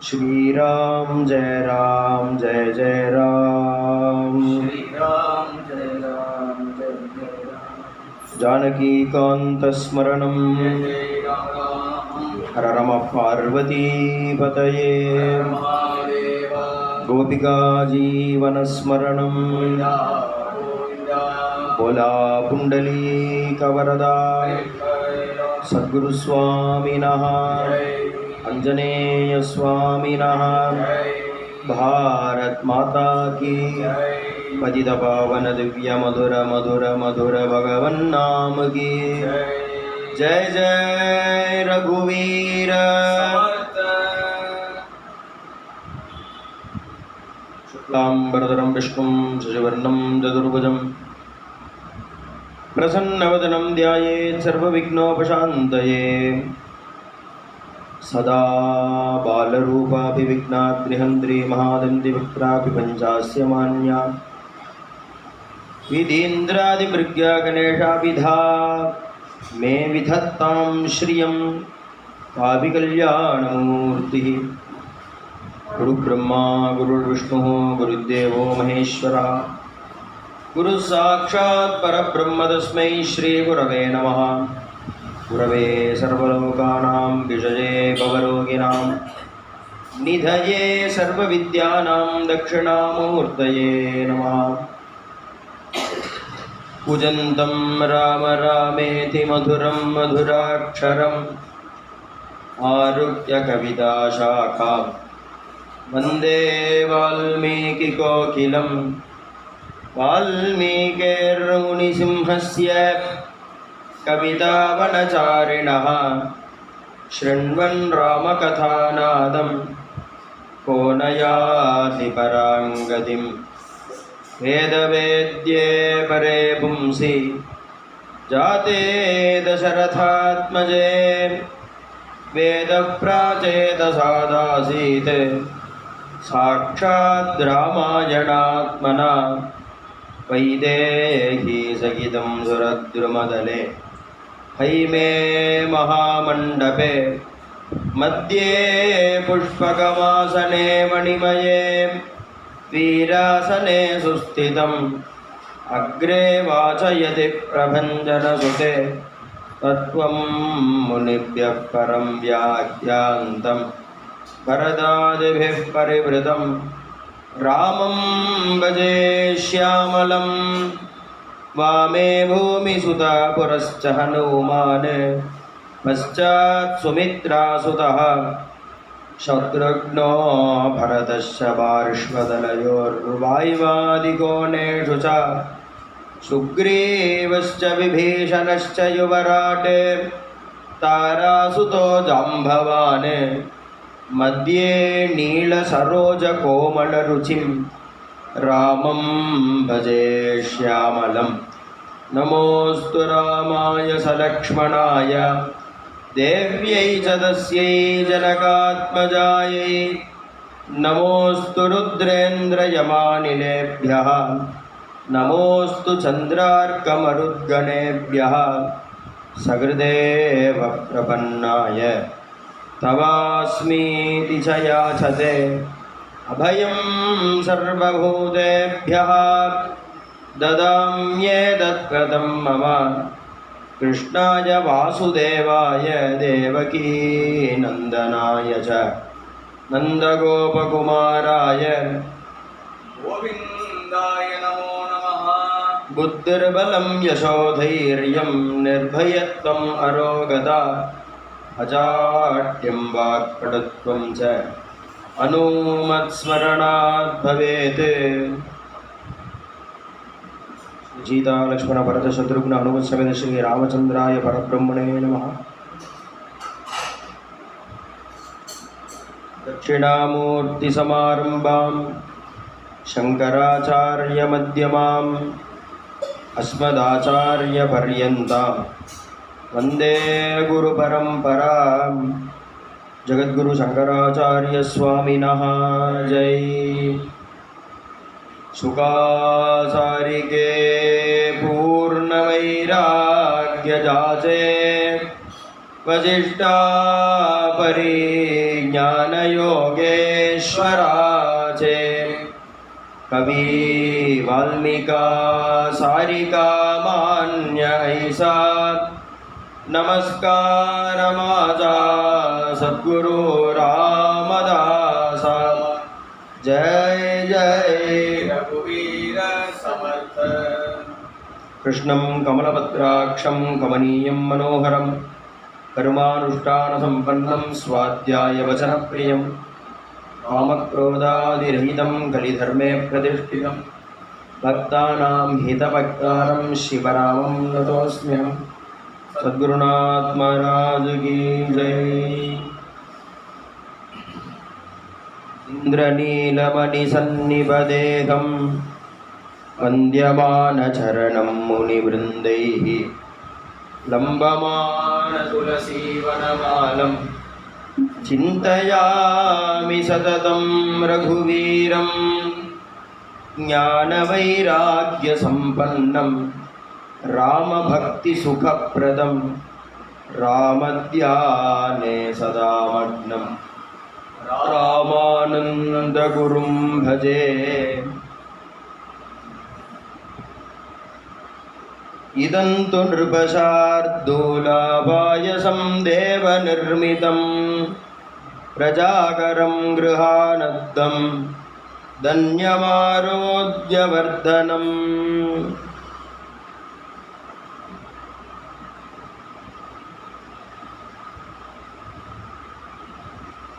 श्री राम जय जय राम। श्री राम जय जय राम। जानकी कांत स्मरणं जय राम राम। हर रम पार्वती पतये। हर महादेव। गोपिका जीवन स्मरणं गोविंदा गोविंदा। बोला पुंडलीक वरदा सद्गुरु स्वामिनः अंजनेय स्वामिनः भारत माता की पतित पावन दिव्य मधुर मधुर मधुर भगवन नाम की जय जय रघुवीर शुक्लांबरधरं विष्णुं शशिवर्णं चतुर्भुजं प्रसन्नवदनं ध्यायेत् सर्वविघ्नोपशान्तये। सदा बालरूपाभिविघ्नाद्रिहन्त्री महादन्तिवक्त्रापि पञ्चास्य मान्या विधीन्द्रादिभृग्या गणेशाभिधा मे विधत्तां श्रियं काविकल्याणमूर्तिः। गुरुब्रह्मा गुरुर्विष्णुः गुरुदेवो महेश्वरः गुरुः साक्षात् परब्रह्म तस्मै श्रीगुरवे नमः। गुरवे सर्वलोकानां विषये भवरोगिणां निधये सर्वविद्यानां दक्षिणामूर्तये नमः। पूजन्तं राम रामेति मधुरं मधुराक्षरम् आरुह्य कविताशाखां वन्दे वाल्मीकिकोकिलं। वाल्मीकिर्मुनिसिंहस्य कवितावनचारिणः शृण्वन् रामकथानादं को न याति परां गतिम्। वेदवेद्ये परे पुंसि जाते दशरथात्मजे वेदप्राचेतसादासीत् साक्षात् रामायणात्मना वैदेही सहितं सुरद्रुमदले हैमे महामण्डपे मध्ये पुष्पकमासने मणिमये वीरासने सुस्थितम् अग्रे वाचयति प्रभञ्जनसुते तत्त्वं मुनिभ्यः परं व्याख्यान्तं वरदादिभिः परिवृतं रामं भजे श्यामलं। वामे भूमिसुता पुरश्च हनुमान् पश्चात् सुमित्रासुतः शत्रुघ्नो भरतश्च पार्श्वदलयोर्वायुवादिकोणेषु च सुग्रीवश्च विभीषणश्च युवराट् तारासुतो जाम्बवान् मध्ये नीलसरोजकोमलरुचिं रामं भजे श्यामलं। नमोऽस्तु रामाय सलक्ष्मणाय देव्यै च तस्यै जनकात्मजायै नमोऽस्तु रुद्रेन्द्रयमानिलेभ्यः नमोऽस्तु चन्द्रार्कमरुद्गणेभ्यः सकृदेव प्रपन्नाय तवास्मीति च याचते अभयं सर्वभूतेभ्यः ददाम्येतत्कृतं मम कृष्णाय वासुदेवाय देवकीनन्दनाय च नन्दगोपकुमाराय गोविन्दाय नमो नमः। बुद्धिर्बलं यशोधैर्यं निर्भयत्वम् अरोगता अजाड्यं वाक्पटुत्वं च अनुमत्स्मरणात् भवेत्। सीता लक्ष्मण भरत शत्रुघ्न हनुमत समेत श्री रामचंद्राय परब्रह्मणे नमः। दक्षिणामूर्ति समारंभां शंकराचार्य मध्यमाम् अस्मदाचार्य पर्यन्तां वंदे गुरु परंपरां। जगद्गुरु शंकराचार्य स्वामिनः जय। सुखासारिके पूर्णवैराग्यजाचे वसिष्ठापरि ज्ञानयोगेश्वराचे कवि वाल्मीका सारिका मान्य ऐसा नमस्कार माझा सद्गुरु रामदासा जय जय रघुवीर समर्थ कृष्णं कमलपत्राक्षं कमनीयं मनोहरं कर्मानुष्ठानसम्पन्नं स्वाध्यायवचनप्रियं कामक्रोधादिरहितं कलिधर्मे प्रतिष्ठितं भक्तानां हितभक्तारं शिवरामं नतोऽस्म्यहं सद्गुरुनाथ महाराज की जय। इन्द्रनीलमणिसन्निभदेहं वन्द्यमानचरणं मुनिवृन्दैः लम्बमानतुलसीवनमालं चिन्तयामि सततं रघुवीरं ज्ञानवैराग्यसम्पन्नं रामभक्तिसुखप्रदं रामध्याने सदा मग्नं रामानन्दगुरुं भजे। इदन्तु नृपशार्दूलाभायसं देवनिर्मितं प्रजाकरं गृहानद्धं धन्यमारोग्यवर्धनम्।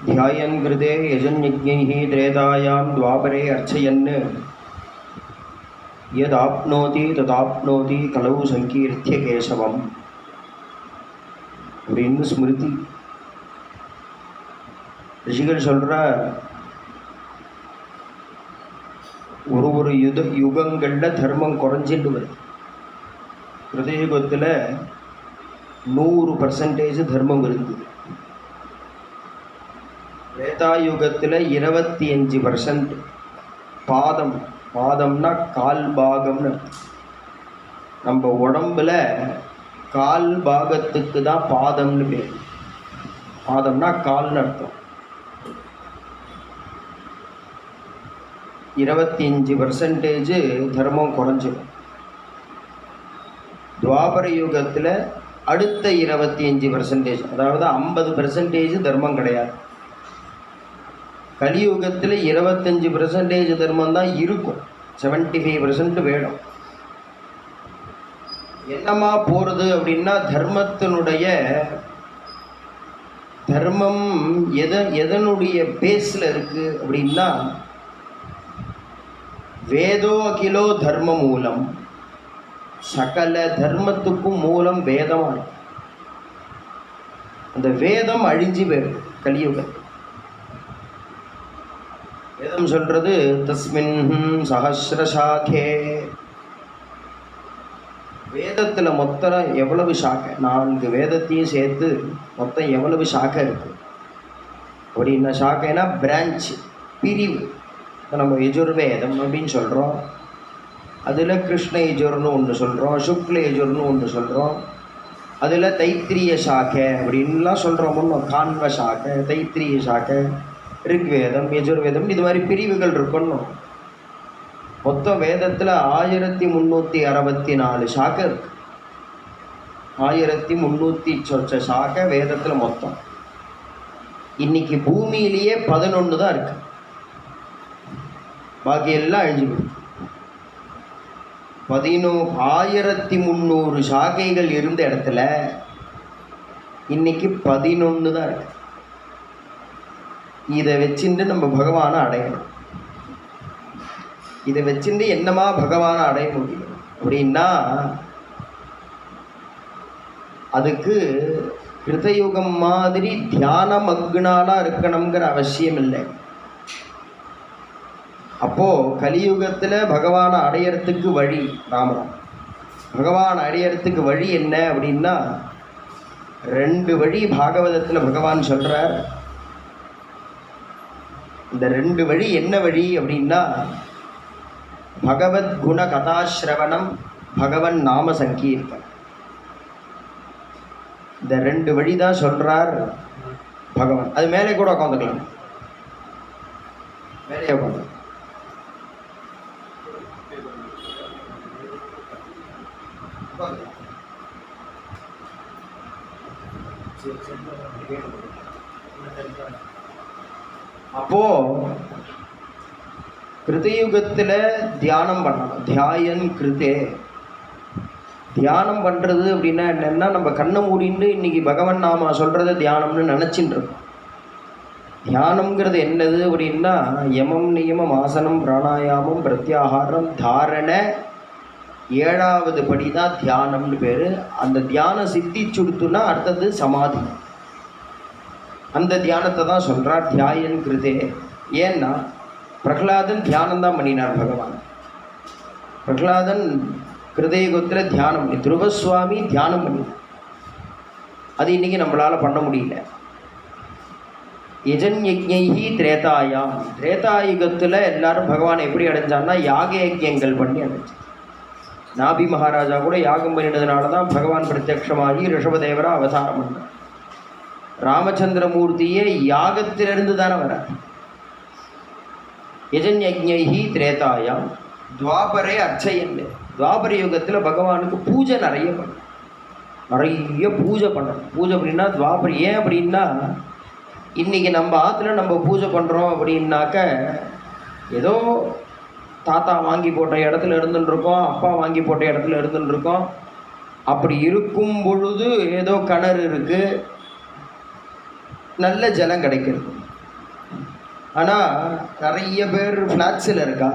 ध्यायन् कृते यजन्यज्ञैः त्रेतायां द्वापरे अर्चयन् यदाप्नोति तदाप्नोति कलौ संकीर्त्य केशवम् அப்படின்னு ஸ்மிருதி. ரிஷிகள் சொல்றார், ஒரு யுகங்களில் தர்மம் குறைஞ்சிட்டு வருது. கிருதயுகத்தில் 100% தர்மம் இருந்தது. திரேதாயுகத்தில் 25%. பாதம்னா கால் பாகம்னு. நம்ம உடம்புல கால் பாகத்துக்கு தான் பாதம்னு பேர். பாதம்னா கால்னு அர்த்தம். 25% தர்மம் குறைஞ்சிடும். துவாபர யுகத்தில் அடுத்த 25%, அதாவது 50% தர்மம் கிடையாது. கலியுகத்தில் 25% தர்மம் தான் இருக்கும். 75% வேணும். என்னமா போகிறது அப்படின்னா, தர்மம் எதனுடைய பேஸில் இருக்குது அப்படின்னா, வேதோ அகிலோ தர்ம மூலம். சகல தர்மத்துக்கும் மூலம் வேதமாக. அந்த வேதம் அழிஞ்சு போயிடுது கலியுகம். வேதம் சொல்றது தஸ்மின் சஹஸ்ரசாகே. வேதத்தில் மொத்தம் எவ்வளவு சாக்கை? 4 வேதத்தையும் சேர்த்து மொத்தம் எவ்வளவு சாக்கை இருக்கு அப்படின்னா, சாக்கைனா பிரான்ச், பிரிவு. இப்போ நம்ம யஜுர்வேதம் அப்படின்னு சொல்கிறோம். அதில் கிருஷ்ண யஜுர்னு ஒன்று சொல்கிறோம், சுக்ல யஜுர்னு ஒன்று சொல்கிறோம். அதில் தைத்திரிய சாக்கை அப்படின்லாம் சொல்கிறோம். ஒன்றும் கான்வ சாக்கை, தைத்திரிய சாக்கை, ரிக்வேதம், யஜுர்வேதம், இது மாதிரி பிரிவுகள் இருக்கணும். மொத்தம் வேதத்தில் 1364 சாக்கை இருக்கு. 1300 சொச்ச சாக்கை வேதத்தில் மொத்தம். இன்னைக்கு பூமியிலேயே 11 தான் இருக்கு. பாக்கி எல்லாம் அழிஞ்சு போயிருக்கு. 1300 சாக்கைகள் இருந்த இடத்துல இன்னைக்கு 11 தான் இருக்கு. இதை வச்சுட்டு நம்ம பகவானை அடையணும். இதை வச்சுட்டு என்னமா பகவானை அடைய முடியும் அப்படின்னா, அதுக்கு கிருதயுகம் மாதிரி தியான மக்னாலா இருக்கணுங்கிற அவசியம் இல்லை. அப்போ கலியுகத்தில் பகவானை அடையறதுக்கு வழி ராமராம். பகவான் அடையறதுக்கு வழி என்ன அப்படின்னா, 2 வழி பாகவதத்தில் பகவான் சொல்றார். இந்த 2 வழி என்ன வழி அப்படின்னா, பகவத் குண கதாஸ்ரவணம், பகவன் நாம சங்கீர்த்தனம். இந்த 2 வழி தான் சொல்கிறார் பகவான். அது மேலே கூட உட்காந்துக்கலாம், மேலே உட்காந்து. அப்போ கிருதயுகத்தில் தியானம் பண்ணணும். தியாயன் கிருதே, தியானம் பண்ணுறது அப்படின்னா என்னென்னா, நம்ம கண்ணை மூடிட்டு இன்றைக்கி பகவன் நாமா சொல்கிறத தியானம்னு நினச்சிட்டு இருக்கோம். தியானம்ங்கிறது என்னது அப்படின்னா, யமம் நியமம் ஆசனம் பிராணாயாமம் பிரத்யாகாரம் தாரண, 7வது படி தான் தியானம்னு பேர். அந்த தியானம் சித்திச்சுடுத்துனா அடுத்தது சமாதி. அந்த தியானத்தை தான் சொல்கிறார் தியாயன் கிருதே. ஏன்னா பிரகலாதன் தியானம் தான் பண்ணினார் பகவான். பிரகலாதன் கிருதயுகத்தில் தியானம் பண்ணி, துருவசுவாமி தியானம் பண்ணினார். அது இன்றைக்கி நம்மளால் பண்ண முடியல. யஜன் யஜ்ஞைஹி திரேதாயாம், திரேதாயுகத்தில் எல்லாரும் பகவானை எப்படி அடைஞ்சான்னா யாக யஜ்யங்கள் பண்ணி அடைஞ்சார். நாபி மகாராஜா கூட யாகம் பண்ணினதுனால தான் பகவான் பிரத்யக்ஷமாகி ரிஷபதேவரா அவதாரம் பண்ணார். ராமச்சந்திரமூர்த்தியே யாகத்திலிருந்து தானே வரார். யஜன் யஜ்ஞைஹி திரேதாயாம் துவாபரே அர்ச்சயன். துவாபர யுகத்தில் பகவானுக்கு பூஜை நிறைய பண்ணணும், நிறைய பூஜை பண்ணணும். பூஜை அப்படின்னா துவாபர, ஏன் அப்படின்னா இன்றைக்கி நம்ம ஆற்றுல நம்ம பூஜை பண்ணுறோம் அப்படின்னாக்க ஏதோ தாத்தா வாங்கி போட்ட இடத்துல இருந்துட்டுருக்கோம், அப்பா வாங்கி போட்ட இடத்துல இருந்துட்டுருக்கோம். அப்படி இருக்கும் பொழுது ஏதோ கிணறு இருக்குது, நல்ல ஜலம் கிடைக்கிறது. ஆனால் நிறைய பேர் ஃப்ளாட்ஸில் இருக்கா.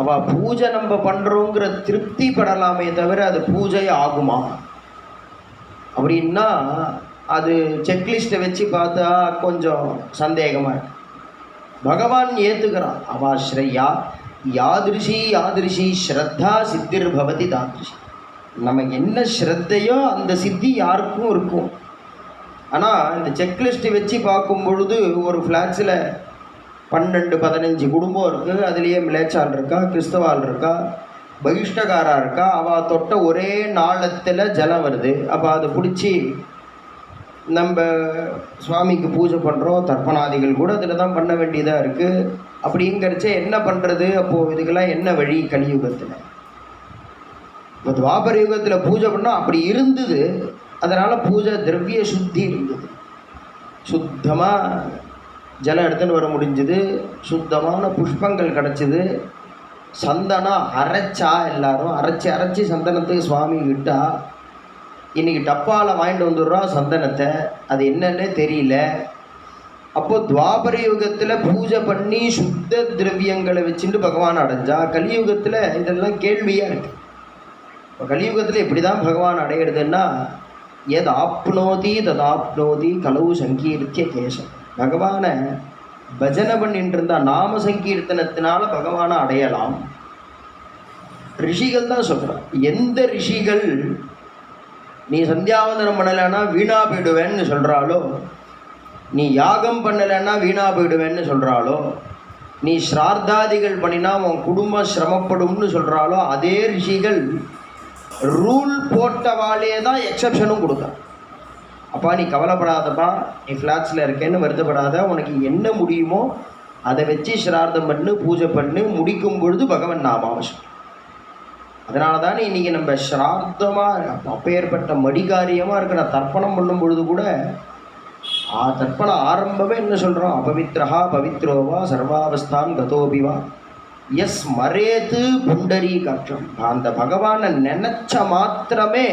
அவள் பூஜை நம்ம பண்ணுறோங்கிற திருப்தி படலாமே தவிர அது பூஜை ஆகுமா அப்படின்னா அது செக்லிஸ்ட்டை வச்சு பார்த்தா கொஞ்சம் சந்தேகமாக இருக்கு. பகவான் ஏற்றுக்கிறான். அவா ஸ்ரேயா யாதிருஷி யாதிருஷி ஸ்ரத்தா சித்திர் பவதி தாதிருஷி. நமக்கு என்ன ஸ்ரத்தையோ அந்த சித்தி யாருக்கும் இருக்கும். ஆனால் இந்த செக்லிஸ்ட்டு வச்சு பார்க்கும் பொழுது ஒரு ஃப்ளாட்ஸில் 12-15 குடும்பம் இருக்குது. அதுலேயே மிலேச்சால் இருக்கா, கிறிஸ்தவால் இருக்கா, பகிஷ்டகாரா இருக்கா. அவள் தொட்ட ஒரே நாளத்தில் ஜலம் வருது. அப்போ அதை பிடிச்சி நம்ம சுவாமிக்கு பூஜை பண்ணுறோம், தர்ப்பணாதிகள் கூட அதில் தான் பண்ண வேண்டியதாக இருக்குது. அப்படிங்கிறச்சே என்ன பண்ணுறது? அப்போது இதுக்கெல்லாம் என்ன வழி? கலியுகத்தில் இப்போ துவாபர யுகத்தில் பூஜை பண்ணால் அப்படி இருந்தது. அதனால் பூஜை திரவிய சுத்தி இருந்தது. சுத்தமாக ஜலம் எடுத்துன்னு வர முடிஞ்சுது, சுத்தமான புஷ்பங்கள் கிடச்சிது. சந்தனம் அரைச்சா, எல்லாரும் அரைச்சி சந்தனத்துக்கு சுவாமி கிட்டா. இன்றைக்கி டப்பாவில் வாங்கிட்டு வந்துடுறோம் சந்தனத்தை, அது என்னன்னே தெரியல. அப்போது துவாபர யுகத்தில் பூஜை பண்ணி சுத்த திரவியங்களை வச்சுட்டு பகவான் அடைஞ்சா. கலியுகத்தில் இதெல்லாம் கேள்வியாக இருக்குது. இப்போ கலியுகத்தில் எப்படி தான் பகவான் அடையிறதுன்னா, எது ஆப்னோதி ததாப்னோதி கலவு சங்கீர்த்திய கேசம். பகவானை பஜனை பண்ணிட்டு இருந்தால், நாம சங்கீர்த்தனத்தினால பகவானை அடையலாம். ரிஷிகள் தான் சொல்கிறான். எந்த ரிஷிகள் நீ சந்தியாவந்தனம் பண்ணலைன்னா வீணா போயிடுவேன்னு சொல்கிறாளோ, நீ யாகம் பண்ணலைன்னா வீணா போயிடுவேன்னு சொல்கிறாளோ, நீ ஸ்ரார்த்தாதிகள் பண்ணினா உன் குடும்பம் சிரமப்படும்னு சொல்கிறாளோ, அதே ரிஷிகள் ரூல் போட்டவாளே தான் எக்ஸப்ஷனும் கொடுத்தான். அப்பா நீ கவலைப்படாதப்பா, நீ ஃப்ளாட்ஸில் இருக்கேன்னு வருத்தப்படாத, உனக்கு என்ன முடியுமோ அதை வச்சு ஸ்ரார்த்தம் பண்ணு, பூஜை பண்ணு, முடிக்கும் பொழுது பகவன் நாமாவசம். அதனால தான் இன்றைக்கி நம்ம ஸ்ரார்த்தமாக அப்பேற்பட்ட மடிகாரியமாக இருக்கிற தர்ப்பணம் பண்ணும் பொழுது கூட தர்ப்பணம் ஆரம்பமே என்ன சொல்கிறோம்? அபவித்ரஹா பவித்ரோவா சர்வாவஸ்தான் கதோபிவா எஸ் மரேத்து புண்டரீகாட்சம். அந்த பகவானை நினச்ச மாத்திரமே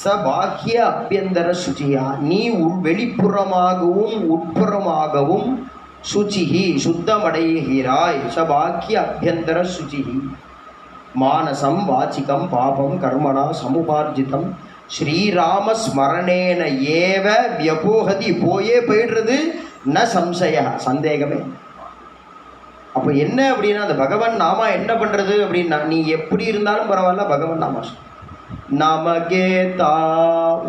சபாக்கிய அபியந்தர சுச்சியா, நீ வெளிப்புறமாகவும் உட்புறமாகவும் சுச்சிஹி சுத்தமடைகிறாய். சபாக்கிய அபியந்தர சுச்சிஹி மானசம் வாச்சிகம் பாபம் கர்மணா சமுபார்ஜிதம் ஸ்ரீராம ஸ்மரணேன ஏவ வியபோகதி. போயே போயிடுறது ந சம்சய, சந்தேகமே. அப்போ என்ன அப்படின்னா, அந்த பகவான் நாமா என்ன பண்ணுறது அப்படின்னா, நீ எப்படி இருந்தாலும் பரவாயில்ல பகவான் நாமா நமகே தா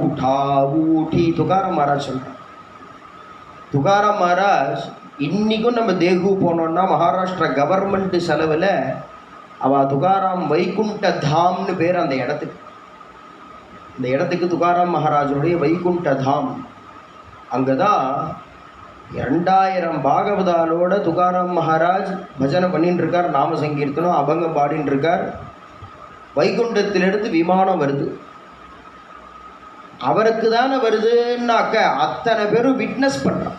உठा ஊட்டி. துகாராம் மகாராஜ் சொல்கிறார். துகாராம் மகாராஜ் இன்றைக்கும் நம்ம தேகு போனோன்னா மகாராஷ்டிரா கவர்மெண்ட் செலவில் அவள் துகாராம் வைகுண்ட தாம்னு பேர் அந்த இடத்துக்கு. இந்த இடத்துக்கு துகாராம் மகாராஜனுடைய வைகுண்ட தாம். அங்கே தான் 2000 பாகவதாலோட துகாராம் மகாராஜ் பஜனை பண்ணிட்டு இருக்கார், நாம சங்கீர்த்தனம் அபங்கம் பாடின்னு இருக்கார். வைகுண்டத்திலிருந்து விமானம் வருது, அவருக்கு தானே வருதுன்னாக்க அத்தனை பேரும் விட்னஸ் பண்ணுறான்.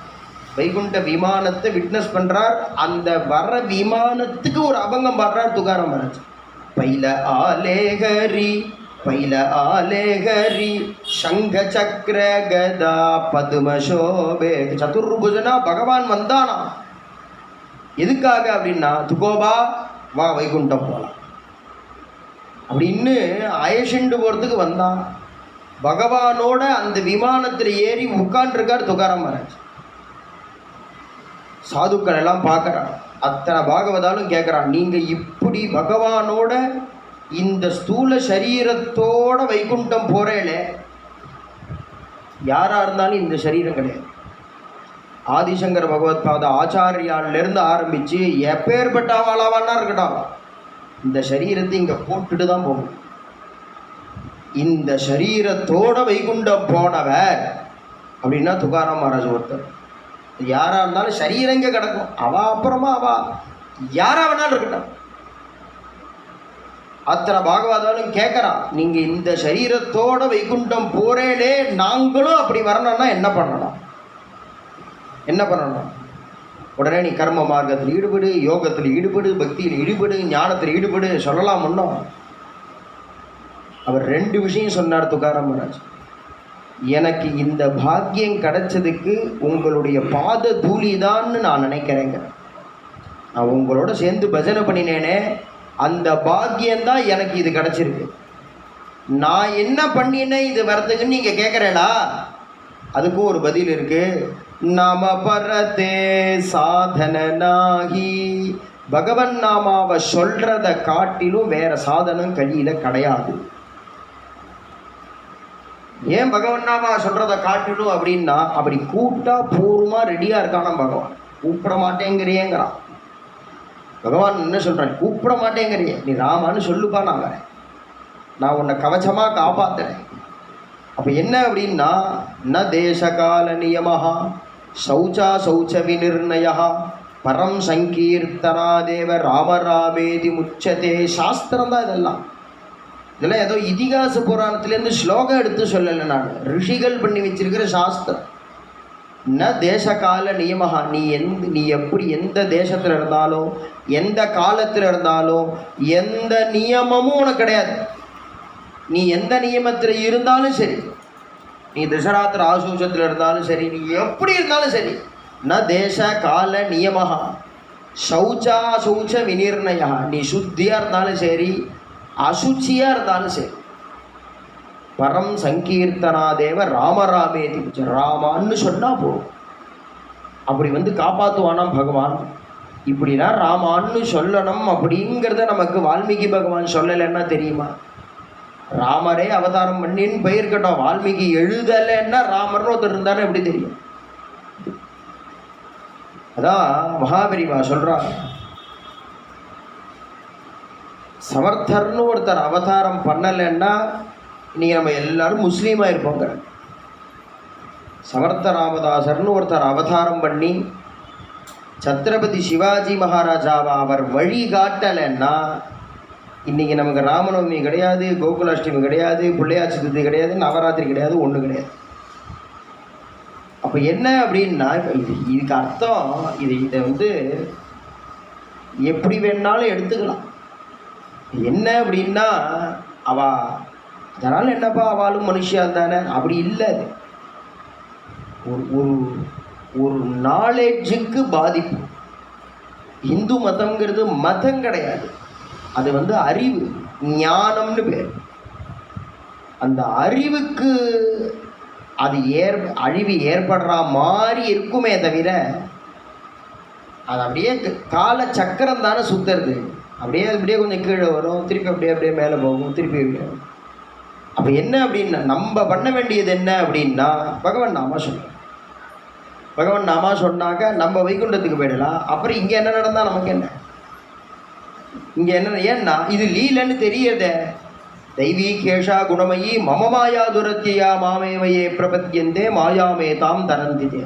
வைகுண்ட விமானத்தை விட்னஸ் பண்ணுறார். அந்த வர விமானத்துக்கு ஒரு அபங்கம் பாடுறார் துகாராம் மகாராஜ். பைல ஆலேகரி பைல ஆலேகரி சங்க சக்கர கதா பதுமசோபே. சதுர்புஜனா பகவான் வந்தானா எதுக்காக அப்படின்னா, துகோபா வா வைகுண்டம் போகலாம் அப்படின்னு அயஷண்டு போகிறதுக்கு வந்தான். பகவானோட அந்த விமானத்தில் ஏறி உட்காண்டிருக்கார் துகாராம் மகாராஜ். சாதுக்கள் எல்லாம் பார்க்குறான், அத்தனை பாகவதாலும் கேட்குறான், நீங்கள் இப்படி பகவானோட இந்த ஸ்தூல சரீரத்தோட வைகுண்டம் போகிறேலே, யாராக இருந்தாலும் இந்த சரீரம் கிடையாது. ஆதிசங்கர பகவத் பாத ஆச்சாரியாலிருந்து ஆரம்பித்து எப்பேற்பட்ட ஆளாவானா இருக்கட்டும், இந்த சரீரத்தை இங்கே போட்டுட்டு தான் போகணும். இந்த சரீரத்தோட வைகுண்டம் போனவர் அப்படின்னா துகாராம் மகாராஜ் ஒருத்தர். யாராக இருந்தாலும் சரீரம் இங்கே கிடக்கும், அப்புறமா யாராக வேணாலும் இருக்கட்டும். அத்தனை பாகவதாலும் கேட்குறான், நீங்கள் இந்த சரீரத்தோட வைகுண்டம் போறேலே, நாங்களும் அப்படி வரணும்னா என்ன பண்ணணும்? என்ன பண்ணணும்? உடனே நீ கர்ம மார்க்கத்தில் ஈடுபடு, யோகத்தில் ஈடுபடு, பக்தியில் ஈடுபடு, ஞானத்தில் ஈடுபடு சொல்லலாம். முன்னோம் அவர் 2 விஷயம் சொன்னார் துகாராம் மகாராஜ். எனக்கு இந்த பாக்கியம் கிடைச்சதுக்கு உங்களுடைய பாத தூளிதான்னு நான் நினைக்கிறேங்க. நான் உங்களோட சேர்ந்து பஜனை பண்ணினேனே, அந்த பாக்கியம்தான் எனக்கு இது கிடச்சிருக்கு. நான் என்ன பண்ணினேன் இது வரதுக்குன்னு நீங்கள் கேட்குறேடா, அதுக்கும் ஒரு பதில் இருக்குது. நாம பரதே சாதனாகி, பகவன் நாமாவை சொல்கிறத காட்டிலும் வேற சாதனம் கையில் கிடையாது. ஏன் பகவன் நாமா சொல்கிறத காட்டிலும் அப்படின்னா, அப்படி கூட்டா பூர்வமாக ரெடியாக இருக்கானா பகவான். கூப்பிட மாட்டேங்கிறியேங்கிறான் பகவான். என்ன சொல்கிறான்? கூப்பிட மாட்டேங்கிறிய, நீ ராமான்னு சொல்லுப்பா, நான் வரேன், நான் உன்னை கவச்சமாக காப்பாற்றுறேன். அப்போ என்ன அப்படின்னா, ந தேசகால நியமஹா சௌச்சா சௌச்ச விநிர்ணயா பரம் சங்கீர்த்தனாதேவ ராமராமேதி முச்சதே. சாஸ்திரம் தான் இதெல்லாம். இதெல்லாம் ஏதோ இதிகாச புராணத்துலேருந்து ஸ்லோகம் எடுத்து சொல்லலை, நான் ரிஷிகள் பண்ணி வச்சிருக்கிற சாஸ்திரம். ந தேசகால நியமஹா, நீ எப்படி எந்த தேசத்தில் இருந்தாலும் எந்த காலத்தில் இருந்தாலும் எந்த நியமமும் உனக்கு கிடையாது. நீ எந்த நியமத்தில் இருந்தாலும் சரி, நீ தசராத்திர ஆசூசத்தில் இருந்தாலும் சரி, நீ எப்படி இருந்தாலும் சரி, ந தேச கால நியமஹா சௌச்சா சௌச்ச விநிர்ணயா. நீ சுத்தியாக இருந்தாலும் சரி, அசுச்சியாக இருந்தாலும் சரி, பரம் சங்கீர்த்தனாதேவ ராமராமேதி, ராமான்னு சொன்னால் போகும். அப்படி வந்து காப்பாற்றுவானாம் பகவான். இப்படின்னா ராமான்னு சொல்லணும் அப்படிங்கிறத நமக்கு வால்மீகி பகவான் சொல்லலைன்னா தெரியுமா? ராமரே அவதாரம் பண்ணின்னு போயிருக்கட்டும், வால்மீகி எழுதலைன்னா ராமர்னு ஒருத்தர் இருந்தாலும் எப்படி தெரியும்? அதான் மகாபெரிவா சொல்கிறார், சமர்த்தர்னு ஒருத்தர் அவதாரம் பண்ணலைன்னா இன்றைக்கி நம்ம எல்லாரும் முஸ்லீமாக இருப்போங்க. சமர்த்த ராமதாசர்னு ஒருத்தர் அவதாரம் பண்ணி சத்ரபதி சிவாஜி மகாராஜாவை அவர் வழி காட்டலைன்னா இன்றைக்கி நமக்கு ராமநவமி கிடையாது, கோகுலாஷ்டமி கிடையாது, பிள்ளையார் சதுர்த்தி கிடையாது, நவராத்திரி கிடையாது, ஒன்றும் கிடையாது. அப்போ என்ன அப்படின்னா, இதுக்கு அர்த்தம் இதை வந்து எப்படி வேணாலும் எடுத்துக்கலாம். என்ன அப்படின்னா, அதனால் என்னப்பா அவளும் மனுஷியாக தானே, அப்படி இல்லை. ஒரு ஒரு நாலேஜுக்கு பாதிப்பு. இந்து மதம்ங்கிறது மதம் கிடையாது, அது வந்து அறிவு, ஞானம்னு பேர். அந்த அறிவுக்கு அது அழிவு ஏற்படுற மாதிரி இருக்குமே தவிர, அது அப்படியே கால சக்கரம் தானே சுற்றுறது. அப்படியே கொஞ்சம் கீழே வரும், திருப்பி அப்படியே மேலே போகும், திருப்பி. அப்போ என்ன அப்படின்னா, நம்ம பண்ண வேண்டியது என்ன அப்படின்னா, பகவான் நாமா சொல்கிறோம். பகவான் நாமா சொன்னாக்க நம்ம வைகுண்டத்துக்கு போயிடலாம். அப்புறம் இங்கே என்ன நடந்தால் நமக்கு என்ன? இங்கே என்ன? ஏன்னா இது லீலைன்னு தெரியதே. தெய்வீகேஷா குணமயி மம மாயா துரத்தியா மாமேவையே பிரபத்தியந்தே மாயாமேதாம் தரந்திதே.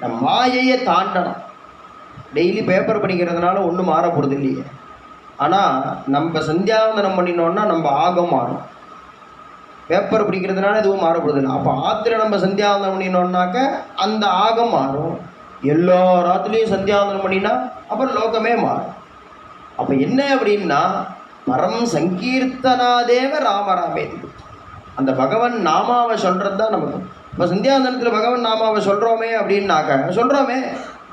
நம்ம மாயையை தாண்டணும். டெய்லி பேப்பர் படிக்கிறதுனால ஒன்றும் மாற போகிறது இல்லையே. ஆனால் நம்ம சந்தியாவந்தனம் பண்ணினோன்னா நம்ம ஆகம் மாறும். பேப்பர் பிடிக்கிறதுனால எதுவும் மாறப்படுதில்லை. அப்போ ஆத்திர நம்ம சந்தியாவந்தனம் பண்ணினோன்னாக்க அந்த ஆகம் மாறும். எல்லா ராத்திரிலையும் சந்தியாவந்தனம் பண்ணினா அப்புறம் லோகமே மாறும். அப்போ என்ன அப்படின்னா பரம் சங்கீர்த்தனாதேவ ராமராமே. அந்த பகவன் நாமாவை சொல்கிறது தான் நமக்கு. இப்போ சந்தியாவந்தனத்தில் பகவன் நாமாவை சொல்கிறோமே அப்படின்னாக்க சொல்கிறோமே,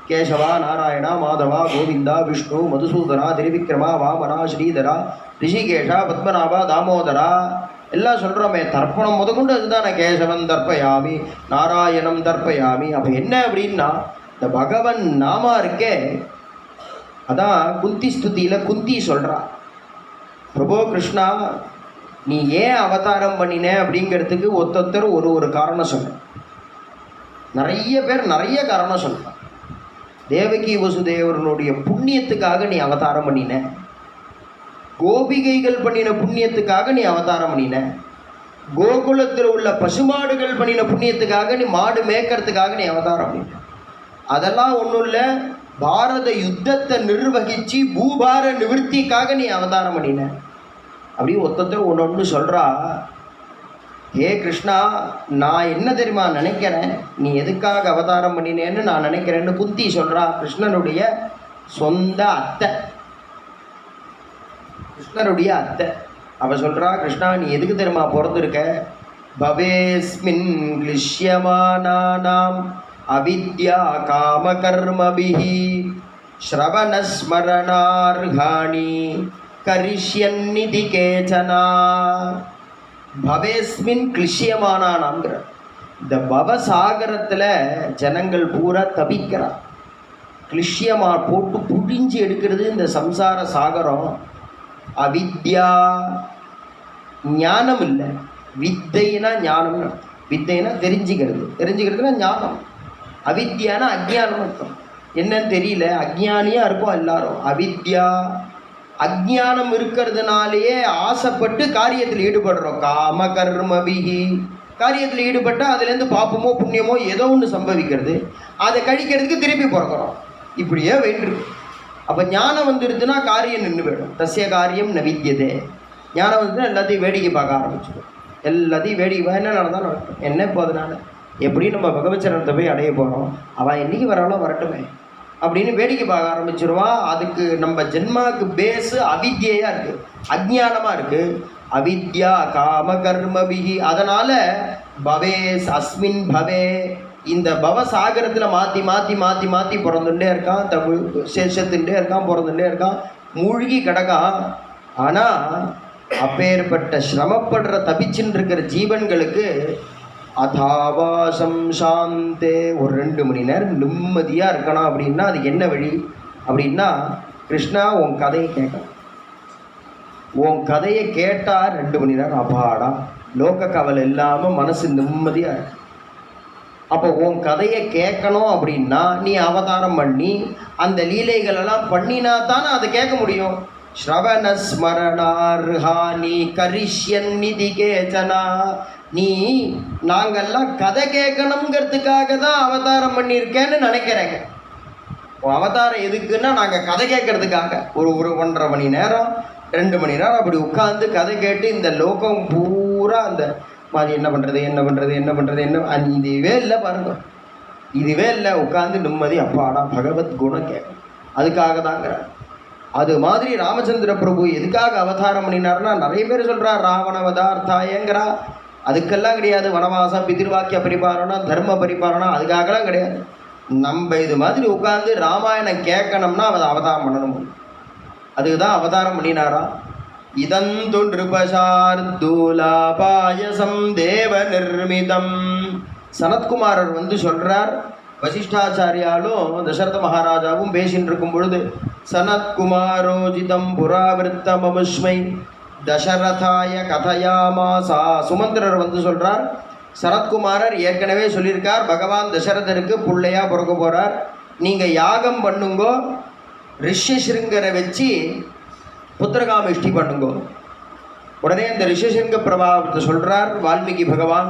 கேசவா நாராயணா மாதவா கோவிந்தா விஷ்ணு மதுசூதனா திரிவிக்ரமா வாமனா ஸ்ரீதரா ரிஷிகேஷா பத்மநாபா தாமோதரா எல்லாம் சொல்கிறோமே. தர்ப்பணம் முதற்கொண்டு அதுதானே. கேசவன் தர்ப்பயாமி நாராயணம் தர்ப்பயாமி. அப்போ என்ன அப்படின்னா இந்த பகவன் நாமா இருக்கே, அதான் குந்தி ஸ்துதியில் குந்தி சொல்கிறா, பிரபோ கிருஷ்ணா நீ ஏன் அவதாரம் பண்ணின அப்படிங்கிறதுக்கு ஒருத்தர் ஒரு காரணம் சொன்ன. நிறைய பேர் நிறைய காரணம் சொல்கிறான். தேவகி வசுதேவரனுடைய புண்ணியத்துக்காக நீ அவதாரம் பண்ணின, கோபிகைகள் பண்ணின புண்ணியத்துக்காக நீ அவதாரம் பண்ணின, கோகுலத்தில் உள்ள பசுமாடுகள் பண்ணின புண்ணியத்துக்காக நீ மாடு மேய்க்கிறதுக்காக நீ அவதாரம் பண்ணின. அதெல்லாம் ஒன்றும் இல்லை, பாரத யுத்தத்தை நிர்வகித்து பூபார நிவர்த்திக்காக நீ அவதாரம் பண்ணின. அப்படி ஒருத்தர் ஒன்று சொல்கிறா, ஹே கிருஷ்ணா நான் என்ன தெரியுமா நினைக்கிறேன், நீ எதுக்காக அவதாரம் பண்ணினேன்னு நான் நினைக்கிறேன்னு குந்தி சொல்கிறா. கிருஷ்ணனுடைய சொந்த அத்தை, கிருஷ்ணருடைய அத்தை. அவள் சொல்கிறா, கிருஷ்ணா நீ எதுக்கு தெரியுமா பிறந்திருக்க, பவேஸ்மின் கிளிஷ்யமானானாம் அவித்யா காமகர்மபிஹி ஸ்ரவணஸ்மரணார்காணி கரிஷ்யன்னிதி கேச்சனா. பவேஸ்மின் கிளிஷ்யமானானாங்கிற இந்த பவசாகரத்தில் ஜனங்கள் பூரா தவிக்கிறா. கிளிஷ்யமா போட்டு புழிஞ்சு எடுக்கிறது இந்த சம்சார சாகரம். அவித்யா ஞானம் இல்லை, வித்தைனா ஞானம். வித்தைனா தெரிஞ்சுக்கிறதுனா ஞானம். அவித்யானா அஜ்ஞானம் அர்த்தம். என்னன்னு தெரியல, அஜ்ஞானியாக இருக்கும் எல்லாரும். அவித்யா அஜ்ஞானம் இருக்கிறதுனாலேயே ஆசைப்பட்டு காரியத்தில் ஈடுபடுறோம். காம கர்மபிஹி காரியத்தில் ஈடுபட்டால் அதுலேருந்து பாப்பமோ புண்ணியமோ ஏதோ ஒன்று சம்பவிக்கிறது. அதை கழிக்கிறதுக்கு திருப்பி பிறக்கிறோம். இப்படியே வேண்டிருக்கு. அப்போ ஞானம் வந்துடுதுன்னா காரியம் நின்று போயிடும். தஸ்ய காரியம் ந வித்யதே. ஞானம் வந்துச்சுன்னா எல்லாத்தையும் வேடிக்கை பார்க்க ஆரம்பிச்சிடும். எல்லாத்தையும் வேடிக்கை என்ன நடந்தால் நடக்கும், என்ன இப்போ அதனால எப்படி நம்ம பகவச்சரணத்தை போய் அடைய போகிறோம், அவன் என்றைக்கு வராளோ வரட்டுமே அப்படின்னு வேடிக்கை பார்க்க ஆரம்பிச்சிருவான். அதுக்கு நம்ம ஜென்மாவுக்கு பேஸு அவித்யாக இருக்குது, அஜ்ஞானமாக இருக்குது. அவித்யா காம கர்மபிஹி. அதனால் பவேஸ் அஸ்மின் பவே, இந்த பவசாகரத்தில் மாற்றி மாற்றி மாற்றி மாற்றி பிறந்துட்டே இருக்கான். தமிழ் சேஷத்துட்டே இருக்கான், பிறந்துட்டே இருக்கான், மூழ்கி கிடக்கான். ஆனால் அப்பேற்பட்ட சிரமப்படுற தப்பிச்சுன்னு இருக்கிற ஜீவன்களுக்கு அதாவாசம் சாந்தே ஒரு 2 மணி நேரம் நிம்மதியாக இருக்கணும். அப்படின்னா அதுக்கு என்ன வழி அப்படின்னா, கிருஷ்ணா உன் கதையை கேட்கணும். உன் கதையை கேட்டால் 2 மணி நேரம் அபாடா லோக கவலை இல்லாமல் மனசு நிம்மதியாக இருக்கு. அப்போ உன் கதையை கேட்கணும் அப்படின்னா நீ அவதாரம் பண்ணி அந்த லீலைகளெல்லாம் பண்ணினா தானே அதை கேட்க முடியும். ஸ்ரவணஸ்மரணார்ஹானி கரிஷ்யன்னிதி கேச்சனா. நீ நாங்கள்லாம் கதை கேட்கணுங்கிறதுக்காக தான் அவதாரம் பண்ணியிருக்கேன்னு நினைக்கிறேங்க. அவதாரம் எதுக்குன்னா நாங்கள் கதை கேட்கறதுக்காக ஒரு 1.5 மணி நேரம் 2 மணி நேரம் அப்படி உட்காந்து கதை கேட்டு இந்த லோகம் பூரா அந்த மாதிரி என்ன பண்ணுறது இதுவே இல்லை பாருங்க, இதுவே இல்லை. உட்காந்து நிம்மதி அப்பாடா பகவத் குணம் கேட்கும், அதுக்காக தாங்கிறார். அது மாதிரி ராமச்சந்திர பிரபு எதுக்காக அவதாரம் பண்ணினார்னா, நிறைய பேர் சொல்கிறார் ராவணவதார்த்தாயங்கிறா. அதுக்கெல்லாம் கிடையாது. வனவாசம், பிதிர்வாக்கிய பரிபாலனம், தர்ம பரிபாலனம், அதுக்காகலாம் கிடையாது. நம்ம இது மாதிரி உட்காந்து ராமாயணம் கேட்கணும்னா அவன் அவதாரம் பண்ணணும். அதுக்கு தான் அவதாரம் பண்ணினாரா. இதந்து நிருபசார்தூலாபாயசம் தேவ நிர்மிதம். சனத்குமாரர் வந்து சொல்கிறார், வசிஷ்டாச்சாரியாலும் தசரத மகாராஜாவும் பேசின்னு இருக்கும் பொழுது, சனத்குமாரோஜிதம் புராவிருத்தமமுஷ்மை தசரதாய கதையாமாசா. சுமந்திரர் வந்து சொல்கிறார், சனத்குமாரர் ஏற்கனவே சொல்லியிருக்கார் பகவான் தசரதருக்கு பிள்ளையாக பிறக்க போகிறார், நீங்கள் யாகம் பண்ணுங்கோ, ரிஷ்யசிருங்கரை வச்சு புத்திரகாமிஷ்டி பண்ணுங்கோ. உடனே அந்த ரிஷசிங்க பிரபாவத்தை சொல்கிறார் வால்மீகி பகவான்.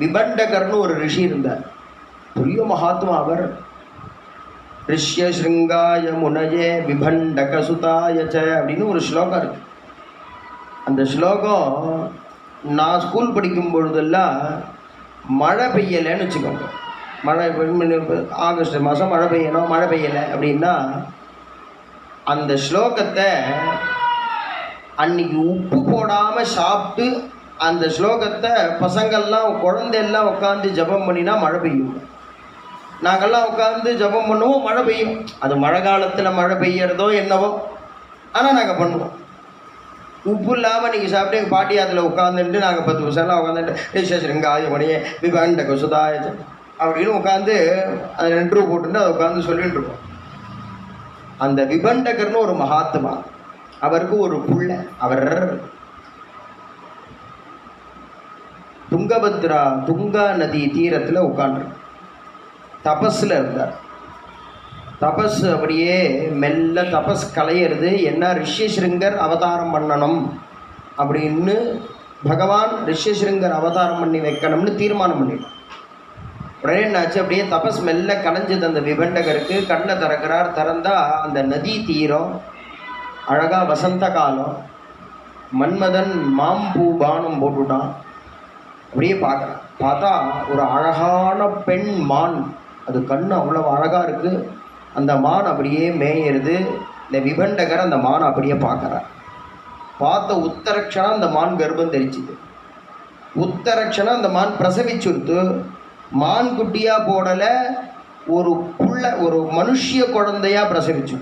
விபண்டகர்னு ஒரு ரிஷி இருந்தார், பெரிய மகாத்மா. அவர் ரிஷ்யசிருங்காய முனயே விபண்டக சுதாயச்ச அப்படின்னு ஒரு ஸ்லோகம் இருக்கு. அந்த ஸ்லோகம் நான் ஸ்கூல் படிக்கும் பொழுதெல்லாம் மழை பெய்யலைன்னு வச்சுக்கோங்க. மழை ஆகஸ்ட் மாதம் மழை பெய்யணும், மழை பெய்யலை அப்படின்னா அந்த ஸ்லோகத்தை அன்னைக்கு உப்பு போடாமல் சாப்பிட்டு அந்த ஸ்லோகத்தை பசங்கள்லாம் குழந்தையெல்லாம் உட்காந்து ஜபம் பண்ணினா மழை பெய்யும். நாங்கள்லாம் உட்காந்து ஜபம் பண்ணுவோம், மழை பெய்யும். அது மழை காலத்தில் மழை பெய்யறதோ என்னவோ, ஆனால் நாங்கள் பண்ணுவோம். உப்பு இல்லாமல் நீங்கள் சாப்பிட்டு எங்கள் பாட்டி அதில் உட்காந்துட்டு நாங்கள் 10 வருஷம்லாம் உட்காந்துட்டு ரிஷசிருங்காய மணியே விபண்டக சுதாய அப்படின்னு உட்காந்து அதை 2 ரூபா போட்டுட்டு அதை உட்காந்து சொல்லிட்டு இருக்கோம். அந்த விபண்டகர்னு ஒரு மகாத்மா, அவருக்கு ஒரு புள்ள. அவர் துங்கபத்ரா துங்கா நதி தீரத்தில் உட்காந்து தபஸில் இருந்தார். தபஸ் அப்படியே மெல்ல தபஸ் கலையிறது. என்ன, ரிஷிசிருங்கர் அவதாரம் பண்ணணும் அப்படின்னு பகவான் ரிஷிசிருங்கர் அவதாரம் பண்ணி வைக்கணும்னு தீர்மானம் பண்ணிட்டார். உடனே என்னாச்சு, அப்படியே தபஸ் மெல்ல கலைஞ்சது அந்த விபண்டகருக்கு. கண்ணை திறக்கிறார், திறந்தா அந்த நதி தீரம் அழகாக வசந்த காலம். மன்மதன் மாம்பூ பானம் போட்டுட்டான். அப்படியே பார்க்குறான். பார்த்தா ஒரு அழகான பெண் மான், அது கண்ணு அவ்வளோ அழகாக இருக்குது. அந்த மான் அப்படியே மேயிறது. இந்த விபண்டகர் அந்த மானை அப்படியே பார்க்குறார். பார்த்த உத்தரக்ஷணம் அந்த மான் கர்ப்பம் தெரிச்சுது. உத்தரக்ஷணம் அந்த மான் பிரசவிச்சுடுத்து. மான் குட்டியாக போடலை, ஒரு புள்ள, ஒரு மனுஷிய குழந்தையாக பிரசவிச்சு.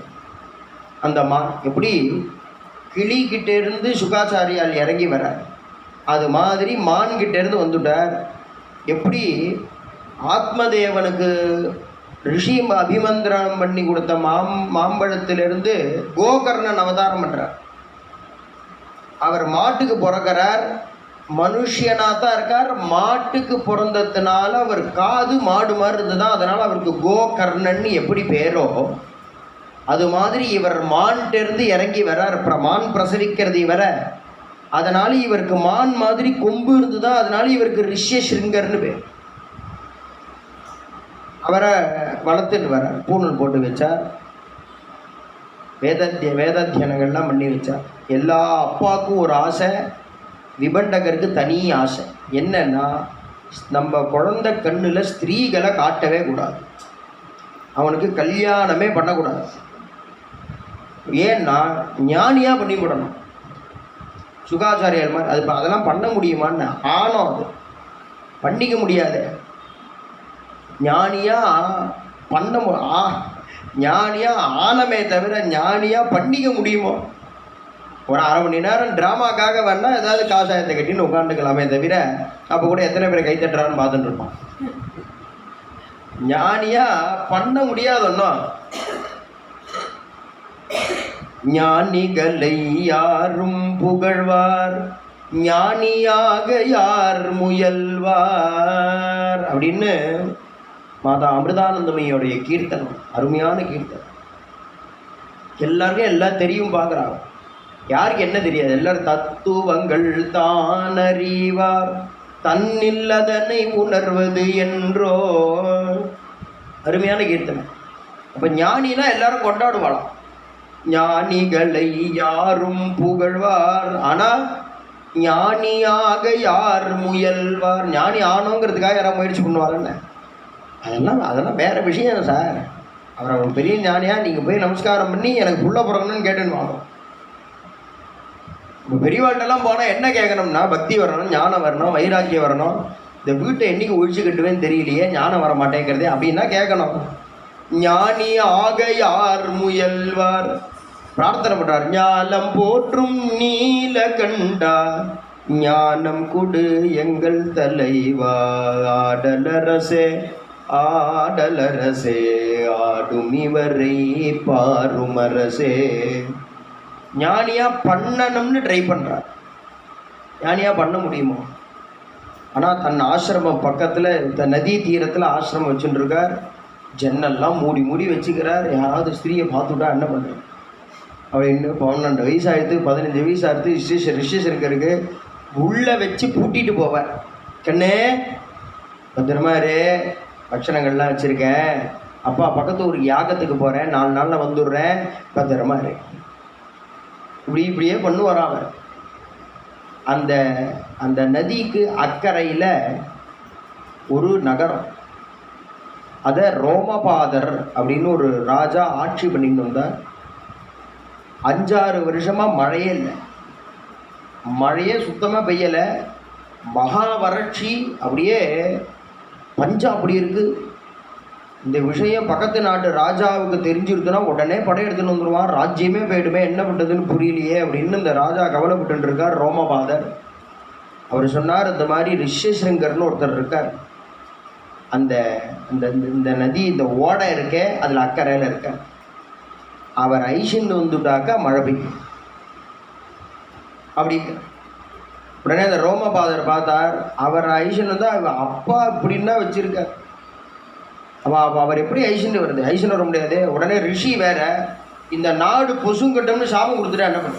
அந்த மான் எப்படி கிளிக்கிட்டேருந்து சுகாச்சாரியால் இறங்கி வரார், அது மாதிரி மான்கிட்டேருந்து வந்துட்டார். எப்படி ஆத்மதேவனுக்கு ரிஷி அபிமந்திரம் பண்ணி கொடுத்த மாம்பழத்திலிருந்து கோகர்ணன் அவதாரம் பண்ணுறார். அவர் மாட்டுக்கு பிறக்கிறார், மனுஷியனாக தான் இருக்கார். மாட்டுக்கு பிறந்ததுனால அவர் காது மாடு மாதிரி இருந்ததுதான், அதனால் அவருக்கு கோகர்ணன் எப்படி பேரோ அது மாதிரி இவர் மான்கிட்டேருந்து இறங்கி வரார். மான் பிரசவிக்கிறது இவர, அதனால் இவருக்கு மான் மாதிரி கொம்பு இருந்துதான், அதனால இவருக்கு ரிஷ்யசிருங்கர்னு பேர். அவரை வளர்த்துட்டு வர பூணல் போட்டு வச்சார். வேதாத்தியனங்கள்லாம் பண்ணி வச்சார். எல்லா அப்பாவுக்கும் ஒரு ஆசை, விபண்டகருக்கு தனி ஆசை. என்னன்னா, நம்ம குழந்தை கண்ணில் ஸ்திரீகளை காட்டவே கூடாது, அவனுக்கு கல்யாணமே பண்ணக்கூடாது. ஏன்னா ஞானியாக பண்ணி விடணும். சுகாச்சாரியார் மாதிரி அது அதெல்லாம் பண்ண முடியுமான்னு ஆனோம், அது பண்ணிக்க முடியாது. ஞானியாக பண்ண ஞானியாக ஆனமே தவிர ஞானியாக பண்ணிக்க முடியுமோ? ஒரு 1/2 மணி நேரம் ட்ராமாக்காக வேணால் ஏதாவது காசாயத்தை கட்டின்னு உட்காந்துக்கலாமே தவிர, அப்போ கூட எத்தனை பேர் கைத்தட்டுறான்னு பார்த்துட்டு இருப்பான். ஞானியாக பண்ண முடியாதுன்னும். ஞானிகளை யாரும் புகழ்வார், ஞானியாக யார் முயல்வார் அப்படின்னு மாதா அமிர்தானந்தமயோடைய கீர்த்தனம், அருமையான கீர்த்தனம். எல்லாருக்கும் எல்லாம் தெரியும் பார்க்குறாங்க, யாருக்கு என்ன தெரியாது? எல்லாரும் தத்துவங்கள் தான் அறிவார், தன்னில் அதனை உணர்வது என்றோ. அருமையான கீர்த்தனம். அப்போ ஞானினா எல்லாரும் கொண்டாடுவாளாம். ஞானிகளை யாரும் புகழ்வார், ஆனால் ஞானியாக யார் முயல்வார். ஞானி ஆனோங்கிறதுக்காக யாராவது முயற்சி பண்ணுவாருன்னு அதெல்லாம் வேறு விஷயம் சார். அவர் பெரிய ஞானியாக நீங்கள் போய் நமஸ்காரம் பண்ணி எனக்கு புள்ள பிறக்கணும்னு கேட்டுன்னு வாங்க. இப்போ பெரியவாழ்கிட்டெல்லாம் போனால் என்ன கேட்கணும்னா, பக்தி வரணும், ஞானம் வரணும், வைராக்கியம் வரணும். இந்த வீட்டை என்றைக்கு ஒழிச்சு கட்டுவேன்னு தெரியலையே, ஞானம் வர மாட்டேங்கிறதே அப்படின்னா கேட்கணும். ஞானி ஆக யார் முயல்வார் பிரார்த்தனை பண்ணுறார். ஞானம் போற்றும் நீல கண்டா, ஞானம் கொடு எங்கள் தலைவா, ஆடலரசே ஆடலரசே ஆடும் இவரை பாருமரசே. ஞானியாக பண்ணணும்னு ட்ரை பண்ணுறார். ஞானியாக பண்ண முடியுமோ? ஆனால் தன் ஆசிரமம் பக்கத்தில் நதி தீரத்தில் ஆசிரமம் வச்சுட்டுருக்கார். ஜன்னல்லாம் மூடி மூடி வச்சுக்கிறார். யாராவது ஸ்திரீயை பார்த்துட்டா என்ன பண்ணுறார்? அப்படின்னு 12 வயசு ஆயிடுத்து, 15 வயசு ஆயிடுத்து. ரிஷிசங்கருக்கு உள்ளே வச்சு பூட்டிட்டு போவார். கண்ணே பத்திரமா இரு, பட்சணங்கள்லாம் வச்சுருக்கேன், அப்பா பக்கத்து ஊருக்கு யாகத்துக்கு போகிறேன், 4 நாளில் வந்துடுறேன், பத்திரமா இரு. இப்படியே பண்ணுவாராம் அவர். அந்த அந்த நதிக்கு அக்கறையில் ஒரு நகரம், அதை ரோமபாதர் அப்படின்னு ஒரு ராஜா ஆட்சி பண்ணிட்டு வந்தார். 5-6 வருஷமாக மழையே இல்லை, மழையே சுத்தமாக பெய்யலை, மகா வறட்சி, அப்படியே பஞ்சம் அப்படி இருக்குது. இந்த விஷயம் பக்கத்து நாட்டு ராஜாவுக்கு தெரிஞ்சிருக்குன்னா உடனே படையெடுத்துன்னு வந்துடுவான், ராஜ்யமே போயிடுமே, என்ன பண்ணுறதுன்னு புரியலையே அப்படின்னு இந்த ராஜா கவலைப்பட்டு இருக்கார். ரோமபாதர் அவர் சொன்னார், இந்த மாதிரி ரிஷிசங்கர்னு ஒருத்தர் இருக்கார், அந்த இந்த நதி, இந்த ஓடை இருக்கே அதில் அக்கறையில் இருக்க, அவர் ஐஷின்னு வந்துட்டாக்கா மழை பெய்யும் அப்படி. உடனே அந்த ரோமபாதர் பார்த்தார், அவர் ஐஷன் வந்து அவர் அப்பா இப்படின்னா வச்சிருக்கார், அவர் எப்படி ஐஷன் வருது, ஐஷன் வர முடியாது. உடனே ரிஷி வேற, இந்த நாடு பொசுங்கட்டம்னு சாபம் கொடுத்துட்டா என்ன பண்ண,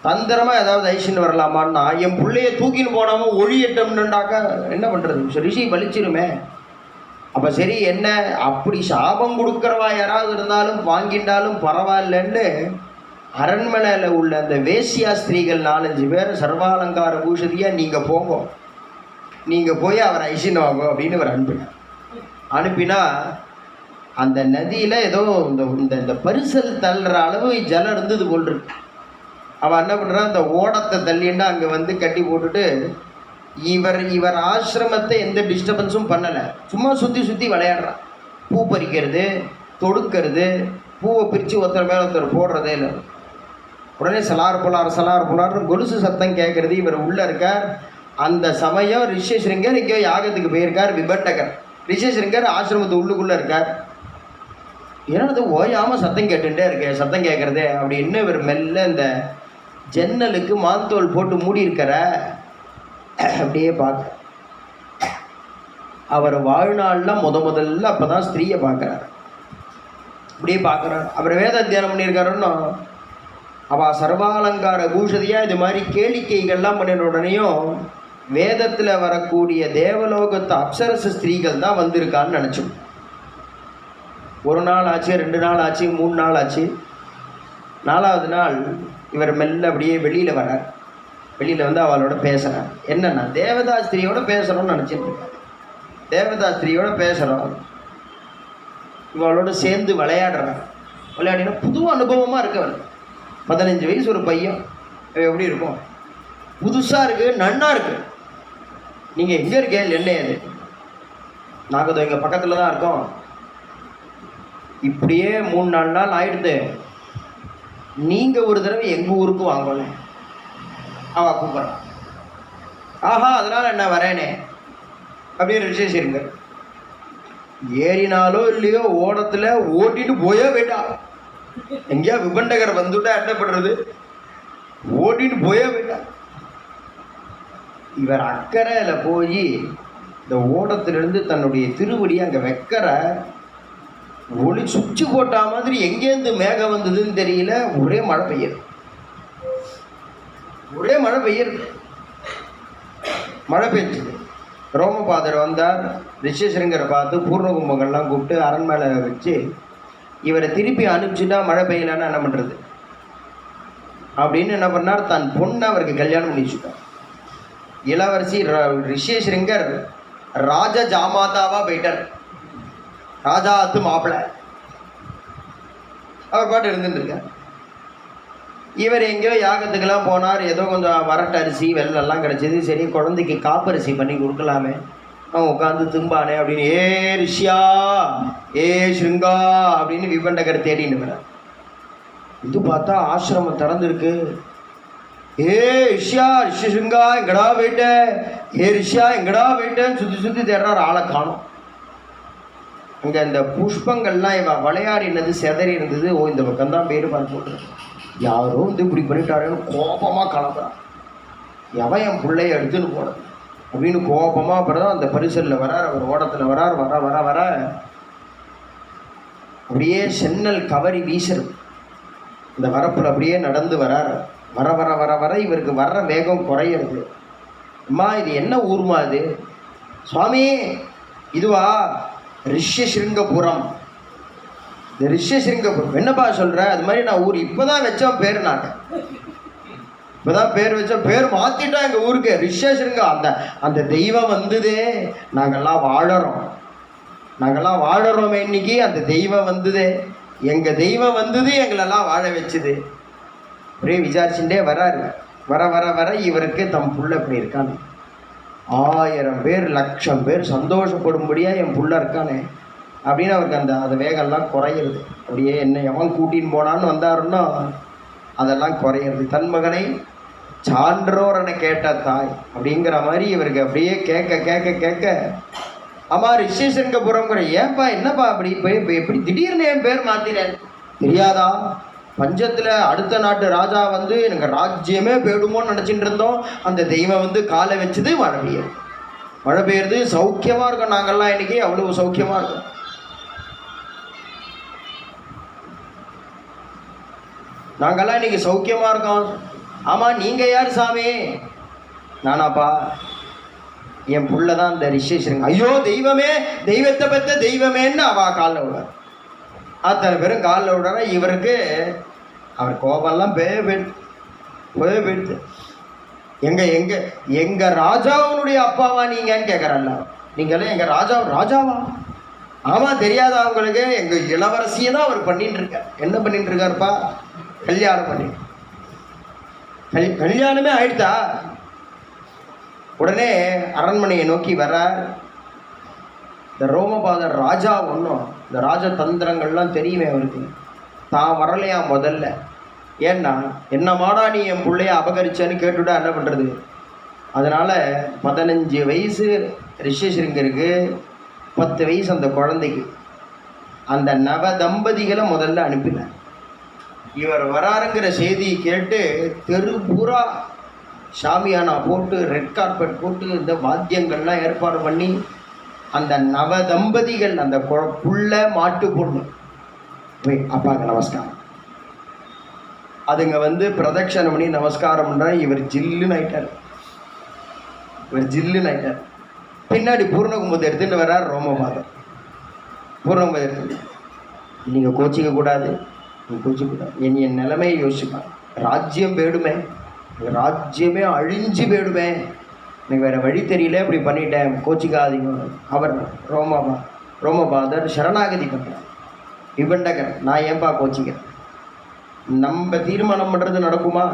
தந்திரமாக ஏதாவது ஐஷன் வரலாமான்னா, என் பிள்ளைய தூக்கின்னு போனாமல் ஒழியட்டம்னுண்டாக்கா என்ன பண்ணுறது, ரிஷி வலிச்சிருமே. அப்போ சரி என்ன, அப்படி சாபம் கொடுக்குறவா யாராவது இருந்தாலும் வாங்கிட்டாலும் பரவாயில்லன்னு அரண்மனையில் உள்ள அந்த வேசியா ஸ்திரீகள் 4-5 பேர் சர்வாலங்கார பூஷதியாக நீங்கள் போங்க, நீங்கள் போய் அவர் ஐஷன் வாங்க அப்படின்னு அவர் அனுப்பினா அந்த நதியில் ஏதோ இந்த பரிசல் தள்ளுற அளவு ஜலம் இருந்தது போல் இருக்கு. அவன் என்ன பண்ணுறான், அந்த ஓடத்தை தள்ளின்னா அங்கே வந்து கட்டி போட்டுட்டு இவர் ஆசிரமத்தை எந்த டிஸ்டர்பன்ஸும் பண்ணலை, சும்மா சுற்றி விளையாடுறான். பூ பறிக்கிறது, தொடுக்கிறது, பூவை பிரித்து ஒருத்தர் மேலே ஒருத்தர் போடுறதே இல்லை. உடனே சலார் புலார்னு கொலுசு சத்தம் கேட்குறது. இவர் உள்ளே இருக்கார். அந்த சமயம் ரிஷிசங்கர் எங்கேயோ யாகத்துக்கு போயிருக்கார். விபண்டகர் ரிஷிசங்கர் ஆசிரமத்து உள்ளுக்குள்ளே இருக்கார். என்னது ஓயாமல் சத்தம் கேட்டுகிட்டே இருக்கேன், சத்தம் கேட்குறதே அப்படின்னு இவர் மெல்ல இந்த ஜன்னலுக்கு மாந்தோல் போட்டு மூடி இருக்கிற அப்படியே பார்க்க. அவர் வாழ்நாளில் முதல்ல அப்போ தான் ஸ்திரீயை பார்க்குறார். அப்படியே பார்க்குறார். அவர் வேத தியானம் பண்ணியிருக்காருன்னு அவள் சர்வாலங்கார பூஷதியாக இது மாதிரி கேளிக்கைகள்லாம் பண்ணின உடனேயும் வேதத்தில் வரக்கூடிய தேவலோகத்து அப்சரச ஸ்திரீகள் தான் வந்திருக்கான்னு நினச்சோம். 1 நாள் ஆச்சு, 2 நாள் ஆச்சு, 3 நாள் ஆச்சு. 4ஆவது நாள் இவர் மெல்ல அப்படியே வெளியில் வரார். வெளியில் வந்து அவளோட பேசுகிறார். என்னென்னா தேவதாஸ்திரியோட பேசுகிறோன்னு நினச்சிட்டு இருக்கார். தேவதாஸ்திரியோட பேசுகிறோம், இவளோட சேர்ந்து விளையாடுறார். விளையாடினா புது அனுபவமாக இருக்கவர். 15 வயசு ஒரு பையன், எப்படி இருக்கும், புதுசாக இருக்குது, நன்னா இருக்குது. நீங்கள் எங்கே இருக்கேன், என்ன அது, நாங்கள் எங்கள் பக்கத்தில் தான் இருக்கோம். இப்படியே 3-4 நாள் ஆயிடுது. நீங்கள் ஒரு தடவை எங்கள் ஊருக்கு வாங்கல, அவள் கூப்பிட்றான். ஆஹா, அதனால் என்ன வரேனே அப்படின்னு ரிஷிசங்க ஏறினாலோ இல்லையோ ஓடத்தில் ஓட்டிட்டு போயிட்டா. எங்கேயா விபண்டகர் வந்துட்டா என்ன பண்ணுறது, ஓட்டிட்டு போயிட்டா. இவர் அக்கறையில் போய் இந்த ஓடத்திலிருந்து தன்னுடைய திருவடியை அங்கே வைக்கிற, ஒளி சுவிட்சு போட்டா மாதிரி எங்கேருந்து மேகம் வந்ததுன்னு தெரியல, ஒரே மழை பெய்யுது. மழை பெய்ஞ்சுது. ரோமபாதர் வந்தார். ரிஷிசங்கரை பார்த்து பூர்ண கும்பங்கள்லாம் கூப்பிட்டு அரண்மனை வச்சு இவரை திருப்பி அனுப்பிச்சுட்டா மழை பெய்யலான்னு என்ன பண்ணுறது அப்படின்னு என்ன பண்ணார், தன் பொண்ணை அவருக்கு கல்யாணம் பண்ணி வச்சுட்டார். இளவரசி ரிஷிசங்கர் ராஜ ஜாமாதாவா போயிட்டார். ராஜா அத்து மாப்பிள்ளை அவர் பாட்டு இருந்துருக்கார். இவர் எங்கேயோ யாகத்துக்கெல்லாம் போனார். ஏதோ கொஞ்சம் வரட்டு அரிசி வெள்ளெல்லாம் கிடச்சிது. சரி, குழந்தைக்கு காப்பரிசி பண்ணி கொடுக்கலாமே, அவன் உட்காந்து திம்பானே அப்படின்னு, ஏ ரிஷியா, ஏ ஸ்ருங்கா அப்படின்னு விபண்டகர் தேடின்னு வர. இது பார்த்தா ஆசிரமம் திறந்துருக்கு. ஏ ரிஷியா, ரிஷிசுங்கா எங்கடா போயிட்ட, ஏ ரிஷியா எங்கடா போயிட்டேன்னு சுற்றி தேடுறாரு. ஆளை காணும். இங்கே இந்த புஷ்பங்கள்லாம் இவன் விளையாடினது செதறி இருந்தது. ஓ, இந்த பக்கம்தான் பேர் பார்த்து போட்டு யாரோ வந்து இப்படி பண்ணிட்டாருன்னு கோபமாக கிளம்புறான். எவன் என் பிள்ளைய எடுத்துன்னு போனது அப்படின்னு கோபமாக. அப்புறம் தான் அந்த பரிசலில் வரார், அவர் ஓடத்தில் வரார். வர அப்படியே சென்னல் கவரி வீசுறது. இந்த வரப்பில் அப்படியே நடந்து வரார். வர வர வர வர இவருக்கு வர்ற வேகம் குறையிறது. அம்மா இது என்ன ஊர்மா இது? சுவாமி இதுவா ரிஷ்யசிருங்கபுரம். இந்த ரிஷ்யசிருங்கபுரம் என்னப்பா சொல்கிற? அது மாதிரி நான் ஊர் இப்போ தான் வச்சோம் பேர். நாங்கள் இப்போ தான் பேர் வச்சோம். பேர் மாற்றிட்டோம் எங்கள் ஊருக்கு ரிஷ்யசிருங்கம். அந்த தெய்வம் வந்ததே நாங்கள்லாம் வாழறோம். நாங்கள்லாம் வாழறோமே இன்னைக்கு. அந்த தெய்வம் வந்ததே, எங்கள் தெய்வம் வந்தது எங்களெல்லாம் வாழ வச்சுது. அப்படியே விசாரிச்சுட்டே வராரு. வர வர வர இவருக்கு தம் புள்ள இப்படி இருக்கானே, 1000 பேர் 1,00,000 பேர் சந்தோஷப்படும்படியாக என் புள்ள இருக்கானே அப்படின்னு அவருக்கு அந்த வேகம்லாம் குறையிறது. அப்படியே என்ன எவன் கூட்டின்னு போனான்னு வந்தாருன்னா அதெல்லாம் குறையிறது. தன் மகனை சான்றோரனை கேட்ட தாய் அப்படிங்கிற மாதிரி இவருக்கு அப்படியே கேட்க கேட்க கேட்க, அம்மா ரிஷிசங்கபுரம்ங்கிற ஏன்பா என்னப்பா அப்படி இப்போ எப்படி திடீர்னு என் பேர் மாற்றினேன் தெரியாதா? பஞ்சத்தில் அடுத்த நாட்டு ராஜா வந்து எனக்கு ராஜ்யமே போயிடுமோன்னு நினச்சிட்டு இருந்தோம். அந்த தெய்வம் வந்து காலை வச்சது மழை பெய்யுது. மழை பெய்யுறது சௌக்கியமாக இருக்கும். நாங்கள்லாம் இன்னைக்கு அவ்வளோ சௌக்கியமாக இருக்கும். நாங்கள்லாம் இன்னைக்கு சௌக்கியமாக இருக்கோம். ஆமாம் நீங்கள் யார் சாமி? நானாப்பா, என் புள்ள தான் இந்த ரிஷிசருங்க. ஐயோ தெய்வமே, தெய்வத்தை பெற்ற தெய்வமேன்னு அவள் காலில் விடுறார். அத்தனை பேரும் காலில் விடுற இவருக்கு அவர் கோபம்லாம் போயிடுது. எங்கள் ராஜாவுனுடைய அப்பாவா நீங்கன்னு கேட்குறல்ல. நீங்களே எங்கள் ராஜாவா? ஆமாம் தெரியாதா அவங்களுக்கு? எங்கள் இளவரசியை தான் அவர் பண்ணிட்டு இருக்கார். என்ன பண்ணிட்டு இருக்காருப்பா? கல்யாணம் பண்ணி கல்யாணமே ஆயிடுதா? உடனே அரண்மனையை நோக்கி வர்றார். இந்த ரோமபாதர் ராஜா ஒன்றும் இந்த ராஜதந்திரங்கள்லாம் தெரியுமே அவருக்கு. தான் வரலையா முதல்ல. ஏன்னா என்ன மாடா நீ என் பிள்ளைய அபகரிச்சேன்னு கேட்டுவிட்டா என்ன பண்ணுறது? அதனால் 15 வயசு ரிஷிசருங்கருக்கு, 10 வயசு அந்த குழந்தைக்கு. அந்த நவ தம்பதிகளை முதல்ல அனுப்பினார். இவர் வராருங்கிற செய்தியை கேட்டு தெரு பூரா ஷாமியானா போட்டு ரெட் கார்பெட் போட்டு இந்த வாத்தியங்கள்லாம் ஏற்பாடு பண்ணி அந்த நவ தம்பதிகள், அந்த புள்ள மாட்டு பொண்ணு அப்பாவுக்கு நமஸ்காரம், அதுங்க வந்து பிரதட்சணம் பண்ணி நமஸ்காரம் பண்ணுறாங்க. இவர் ஜில்லுன்னு ஆயிட்டார். பின்னாடி பூர்ணகும்பத்தை எடுத்துகிட்டு வர்றார் ரோமபாதர். பூர்ணகும்பத்தை எடுத்துட்டு, நீங்கள் கோச்சிக்க கூடாது, என் நிலைமையை யோசிப்பான். ராஜ்யம் போயிடுமே, ராஜ்யமே அழிஞ்சு போயிடுமே, எனக்கு வேறு வழி தெரியல, இப்படி பண்ணிட்டேன், கோச்சிக்காதீங்க. அவர் ரோமபாதர் சரணாகதி பண்ணுறார். விபண்டகர், நான் ஏன்பா கோச்சிக்கிறேன்? நம்ம தீர்மானம் பண்ணுறது நடக்குமா?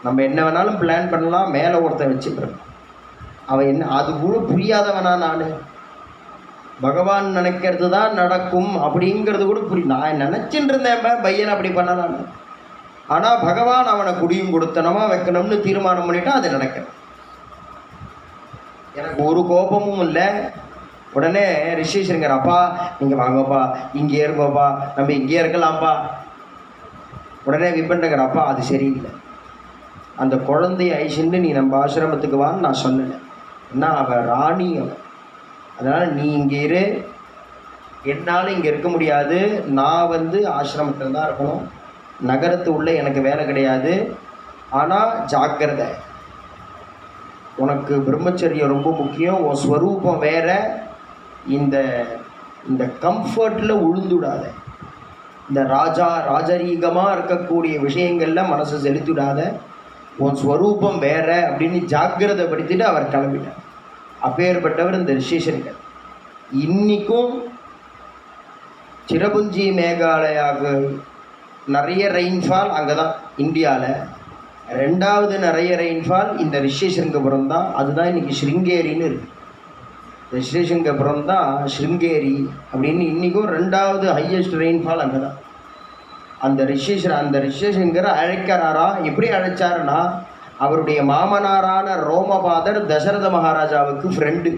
நம்ம என்ன வேணாலும் பிளான் பண்ணலாம். மேலே ஒருத்தன் வச்சுக்கிறேன், அவன் என்ன அது கூட புரியாதவனா? நான் பகவான் நினைக்கிறது தான் நடக்கும் அப்படிங்கிறது கூட நான் நினச்சிட்டு இருந்தேன் பையன் அப்படி பண்ணலாம். ஆனால் பகவான் அவனை குடியும் கொடுத்தனமா வைக்கணும்னு தீர்மானம் பண்ணிட்டா அது நடக்கிறேன். எனக்கு ஒரு கோபமும் இல்லை. உடனே ரிஷிசருங்கர், அப்பா நீங்கள் வாங்கப்பா, இங்கே இருங்கப்பா, நம்ம இங்கே இருக்கலாம்ப்பா. உடனே விபண்டகர், அப்பா அது சரியில்லை, அந்த குழந்தைய ஐஷன்னு நீ நம்ம ஆசிரமத்துக்கு வான்னு நான் சொன்னேன். ஏன்னா அவள் ராணி, அவன். அதனால் நீ இங்கே இரு, என்னால் இங்கே இருக்க முடியாது. நான் வந்து ஆசிரமத்தில் தான் இருக்கணும், நகரத்து உள்ளே எனக்கு வேலை கிடையாது. ஆனால் ஜாக்கிரதை, உனக்கு பிரம்மச்சரியம் ரொம்ப முக்கியம். உன் ஸ்வரூபம் வேற. இந்த கம்ஃபர்ட்டில் உழுந்துடாத, இந்த ராஜரீகமாக இருக்கக்கூடிய விஷயங்களில் மனசை செலுத்திவிடாத, உன் ஸ்வரூபம் வேற அப்படின்னு ஜாக்கிரதைப்படுத்திட்டு அவர் கிளம்பிட்டார். அப்பேற்பட்டவர் இந்த ரிஷிசருங்கர். இன்றைக்கும் சிரபுஞ்சி மேகாலயாவுக்கு நிறைய ரெயின்ஃபால் அங்கே தான். இந்தியாவில் 2வது நிறைய ரெயின்ஃபால் இந்த ரிஷிசங்கபுரம் தான். அதுதான் இன்றைக்கி ஸ்ருங்கேரின்னு இருக்குது. இந்த ரிஷிசங்கபுரம் தான் ஸ்ருங்கேரி அப்படின்னு. இன்றைக்கும் 2வது ஹையஸ்ட் ரெயின்ஃபால் அங்கே தான். அந்த ரிஷிசங்கர் அழைக்கிறாரா? எப்படி அழைச்சாருன்னா, அவருடைய மாமனாரான ரோமபாதர் தசரத மகாராஜாவுக்கு ஃப்ரெண்டு.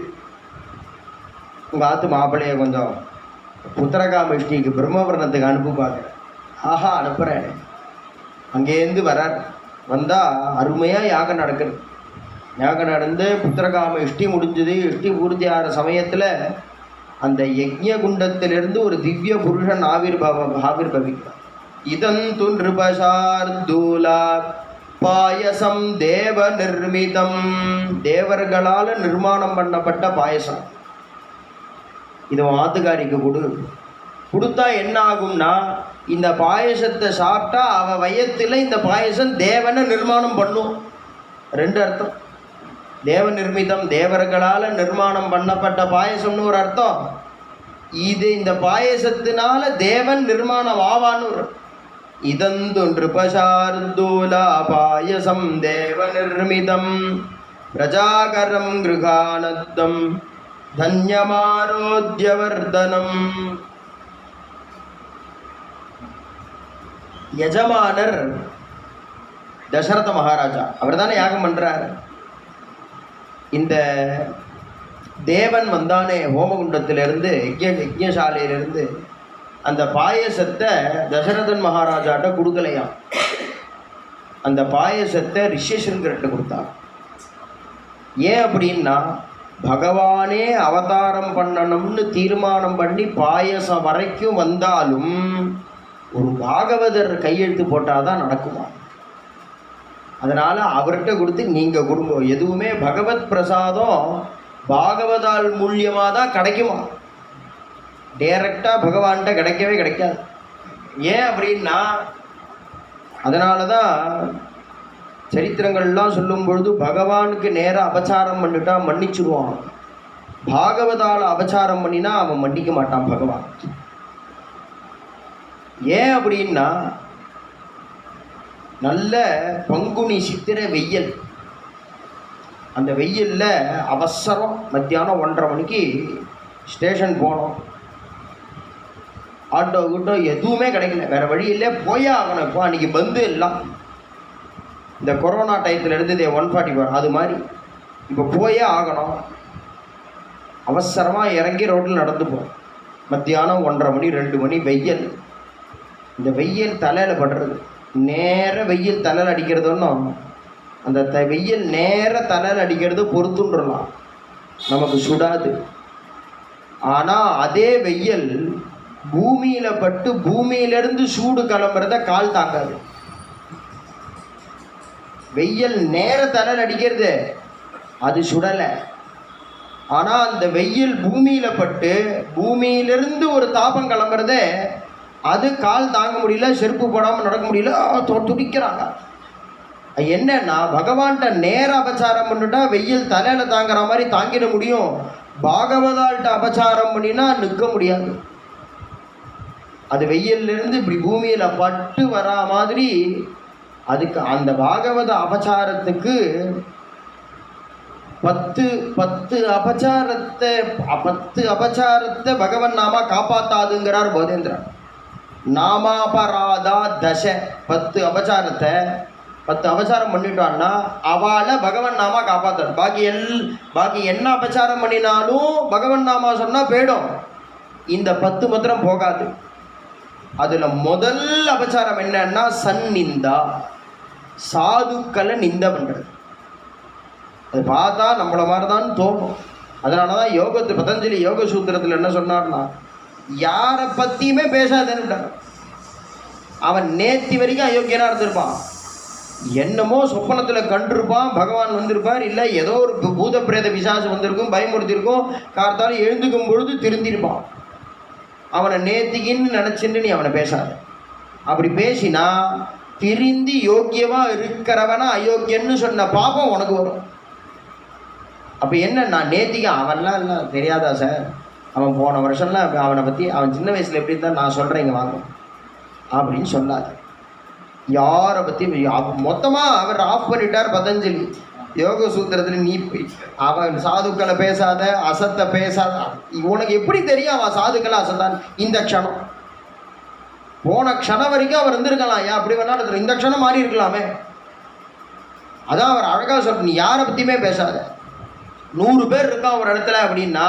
உங்கள் ஆத்து மாப்பிள்ளைய கொஞ்சம் புத்திரகாமிஷ்டிக்கு பிரம்மபுரணத்துக்கு அனுப்பு பார்க்குறேன். ஆஹா அனுப்புகிறேன். அங்கேருந்து வரார். வந்தால் அருமையாக யாகம் நடக்குது. யாகம் நடந்து புத்திரகாம இஷ்டி முடிஞ்சது. இஷ்டி பூர்த்தி ஆகிற சமயத்தில் அந்த யஜ்ய குண்டத்திலிருந்து ஒரு திவ்ய புருஷன் ஆவிர்பவிக்கிறார். இதந்து நிருபசார்தூலா பாயசம் தேவ நிர்மிதம். தேவர்களால் நிர்மாணம் பண்ணப்பட்ட பாயசம். இது ஆத்துக்காரிக்கு கொடுத்தா என்ன ஆகும்னா, இந்த பாயசத்தை சாப்பிட்டா அவ வயத்தில் இந்த பாயசம் தேவனை நிர்மாணம் பண்ணும். ரெண்டு அர்த்தம். தேவ நிர்மிதம், தேவர்களால் நிர்மாணம் பண்ணப்பட்ட பாயசம்னு ஒரு அர்த்தம். இது இந்த பாயசத்தினால தேவன் நிர்மாணம் ஆவான்னு ஒரு. இதந்து நிருபசார்தூலா பாயசம் தேவ நிர்மிதம் பிரஜாகரம் கிருகானத்தம் தன்யமாரோத்யவர்தனம். எஜமானர் தசரத மகாராஜா, அவர் தானே யாகம் பண்றார். இந்த தேவன் வந்தானே ஹோமகுண்டத்திலிருந்து யஜ்ஞசாலையிலிருந்து அந்த பாயசத்தை தசரதன் மகாராஜாட்ட கொடுக்கலையாம். அந்த பாயசத்தை ரிஷிசங்கர்கிட்ட கொடுத்தார். ஏன் அப்படின்னா, பகவானே அவதாரம் பண்ணணும்னு தீர்மானம் பண்ணி பாயசம் வரைக்கும் வந்தாலும் ஒரு பாகவதர் கையெழுத்து போட்டாதான் நடக்குமா. அதனால அவர்கிட்ட கொடுத்து நீங்க கொடுங்க. எதுவுமே பகவத் பிரசாதம் பாகவதால் மூலியமாக தான் கிடைக்குமா, டைரக்டாக பகவான்கிட்ட கிடைக்கவே கிடைக்காது. ஏன் அப்படின்னா, அதனால தான் சரித்திரங்கள்லாம் சொல்லும் பொழுது பகவானுக்கு நேராக அபச்சாரம் பண்ணிட்டா மன்னிச்சுடுவான். பாகவதால் அபச்சாரம் பண்ணினா அவன் மன்னிக்க மாட்டான் பகவான். ஏன் அப்படின்னா, நல்ல பங்குனி சித்திரை வெயில். அந்த வெயிலில் அவசரம் மத்தியானம் 1:30 மணிக்கு ஸ்டேஷன் போனோம். ஆட்டோ கூட்டோ எதுவுமே கிடைக்கல, வேறு வழி இல்லை, போயே ஆகணும். இப்போ அன்றைக்கி பந்து எல்லாம் இந்த கொரோனா டயத்தில் இருந்தது 144 அது மாதிரி இப்போ போயே ஆகணும். அவசரமாக இறங்கி ரோட்டில் நடந்து போகும். மத்தியானம் 1:30 மணி 2 மணி வெயில். இந்த வெயில் தலையில் படுறது, நேர வெயில் தலையில் அடிக்கிறது ஒன்றும், அந்த வெயில் நேர தலையில் அடிக்கிறது பொறுத்துன்றலாம், நமக்கு சுடாது. ஆனால் அதே வெயில் பூமியில் பட்டு பூமியிலிருந்து சூடு கிளம்புறத கால் தாக்காது. வெயில் நேர தலையில் அடிக்கிறது அது சுடலை. ஆனால் அந்த வெயில் பூமியில் பட்டு பூமியிலிருந்து ஒரு தாபம் கிளம்புறதே அது கால் தாங்க முடியல, செருப்பு போடாமல் நடக்க முடியல, துடிக்கிறாங்க. என்னன்னா, பகவான்கிட்ட நேர அபச்சாரம் பண்ணிட்டா வெயில் தலையில் தாங்குற மாதிரி தாங்கிட முடியும். பாகவதால்கிட்ட அபச்சாரம் பண்ணினா நிற்க முடியாது. அது வெயிலிருந்து இப்படி பூமியில் பட்டு வரா மாதிரி. அதுக்கு அந்த பாகவத அபச்சாரத்துக்கு 10 அபச்சாரத்தை பகவன் நாமா காப்பாத்தாதுங்கிறார் போதேந்திரன். நாமாபராதா தச 10 அபச்சாரத்தை 10 அபச்சாரம் பண்ணிட்டான்னா அவளை பகவன் நாமா காப்பாற்ற. பாக்கி என்ன அபச்சாரம் பண்ணினாலும் பகவன் நாமா சொன்னால் போயிடும். இந்த 10 மாத்திரம் போகாது. அதில் முதல் அபச்சாரம் என்னன்னா சந்நிந்தா, சாதுக்களை நிந்த பண்ணுறது. அது பார்த்தா நம்மளை மாதிரி தான் தோணும். அதனால தான் பதஞ்சலி யோக சூத்திரத்தில் என்ன சொன்னார்னா, யாரை பற்றியுமே பேசாதேன்னு. அவன் நேத்தி வரைக்கும் அயோக்கியனாக இருந்திருப்பான், என்னமோ சொப்பனத்தில் கண்டிருப்பான், பகவான் வந்திருப்பார், இல்லை ஏதோ ஒரு பூத பிரேத பிசாசு வந்திருக்கும், பயமுறுத்திருக்கும், கார்த்தாலும் எழுந்துக்கும் பொழுது திருந்திருப்பான். அவனை நேத்திக்கின்னு நினச்சின்னு நீ அவனை பேசாத. அப்படி பேசினா திருந்தி யோக்கியமாக இருக்கிறவனா அயோக்கியன்னு சொன்ன பாபம் உனக்கு வரும். அப்போ என்ன, நான் நேத்திக்கு அவன்லாம் இல்லை தெரியாதா சார், அவன் போன வருஷம்லாம் அவனை பற்றி அவன் சின்ன வயசில் எப்படி இருந்தால் நான் சொல்கிறேன் இங்கே வாங்க அப்படின்னு சொல்லாது. யாரை பற்றி மொத்தமாக அவர் ஆஃப் பண்ணிட்டார் பதஞ்சலி யோக சூத்திரத்தில். நீ அவன் சாதுக்களை பேசாத, அசத்தை பேசாத. உனக்கு எப்படி தெரியும் அவன் சாதுக்களை அசத்தான்? இந்த க்ஷணம், போன க்ஷணம் வரைக்கும் அவர் இருந்திருக்கலாம். ஏன் அப்படி வேணாலும் இந்த க்ஷணம் மாறி இருக்கலாமே. அதான் அவர் அழகாக சொல்ற, நீ யாரை பற்றியுமே பேசாத. 100 பேர் இருக்கான் ஒரு இடத்துல அப்படின்னா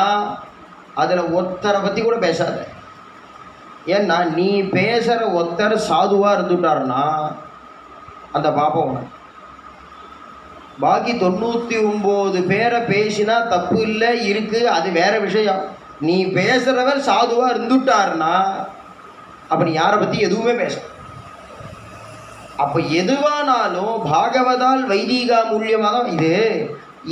அதில் ஒருத்தரை பற்றி கூட பேசாத. ஏன்னா நீ பேசுகிற ஒருத்தர் சாதுவாக இருந்துட்டாருன்னா அந்த பாப்பம் உனக்கு. பாக்கி 99 பேரை பேசினா தப்பு இல்லை, இருக்குது, அது வேற விஷயம். நீ பேசுகிறவர் சாதுவாக இருந்துட்டாருன்னா அப்போ நீ யாரை பற்றி எதுவுமே பேச. அப்போ எதுவானாலும் பாகவதால் வைதிகா மூலியமாக தான். இது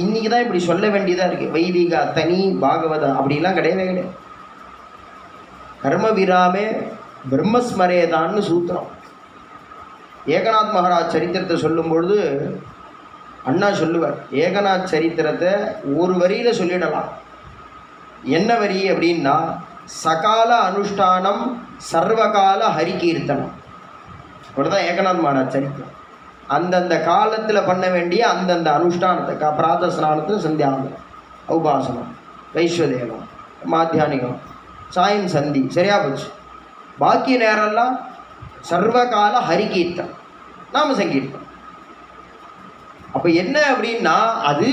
இன்னைக்கு தான் இப்படி சொல்ல வேண்டியதாக இருக்குது. வைதிகா தனி, பாகவதா அப்படிலாம் கிடையவே கிடையாது. கர்ம விராமே பிரம்மஸ்மரேதான்னு சூத்திரம். ஏகநாத் மகாராஜ் சரித்திரத்தை சொல்லும்பொழுது அண்ணா சொல்லுவார், ஏகநாத் சரித்திரத்தை ஒரு வரியில் சொல்லிடலாம். என்ன வரி அப்படின்னா, சகால அனுஷ்டானம் சர்வகால ஹரிகீர்த்தனம். இவ்வளோதான் ஏகநாத் மகாராஜ் சரித்திரம். அந்தந்த காலத்தில் பண்ண வேண்டிய அந்தந்த அனுஷ்டானத்தை, பிராத ஸ்நானத்தை, சந்தியாவனம், உபாசனம், வைஸ்வதேவம், மாத்தியானிகம், சாயம் சந்தி, சரியா போச்சு. பாக்கி நேரம்லாம் சர்வகால ஹரிகீர்த்தம், நாம சங்கீர்த்தம். அப்போ என்ன அப்படின்னா, அது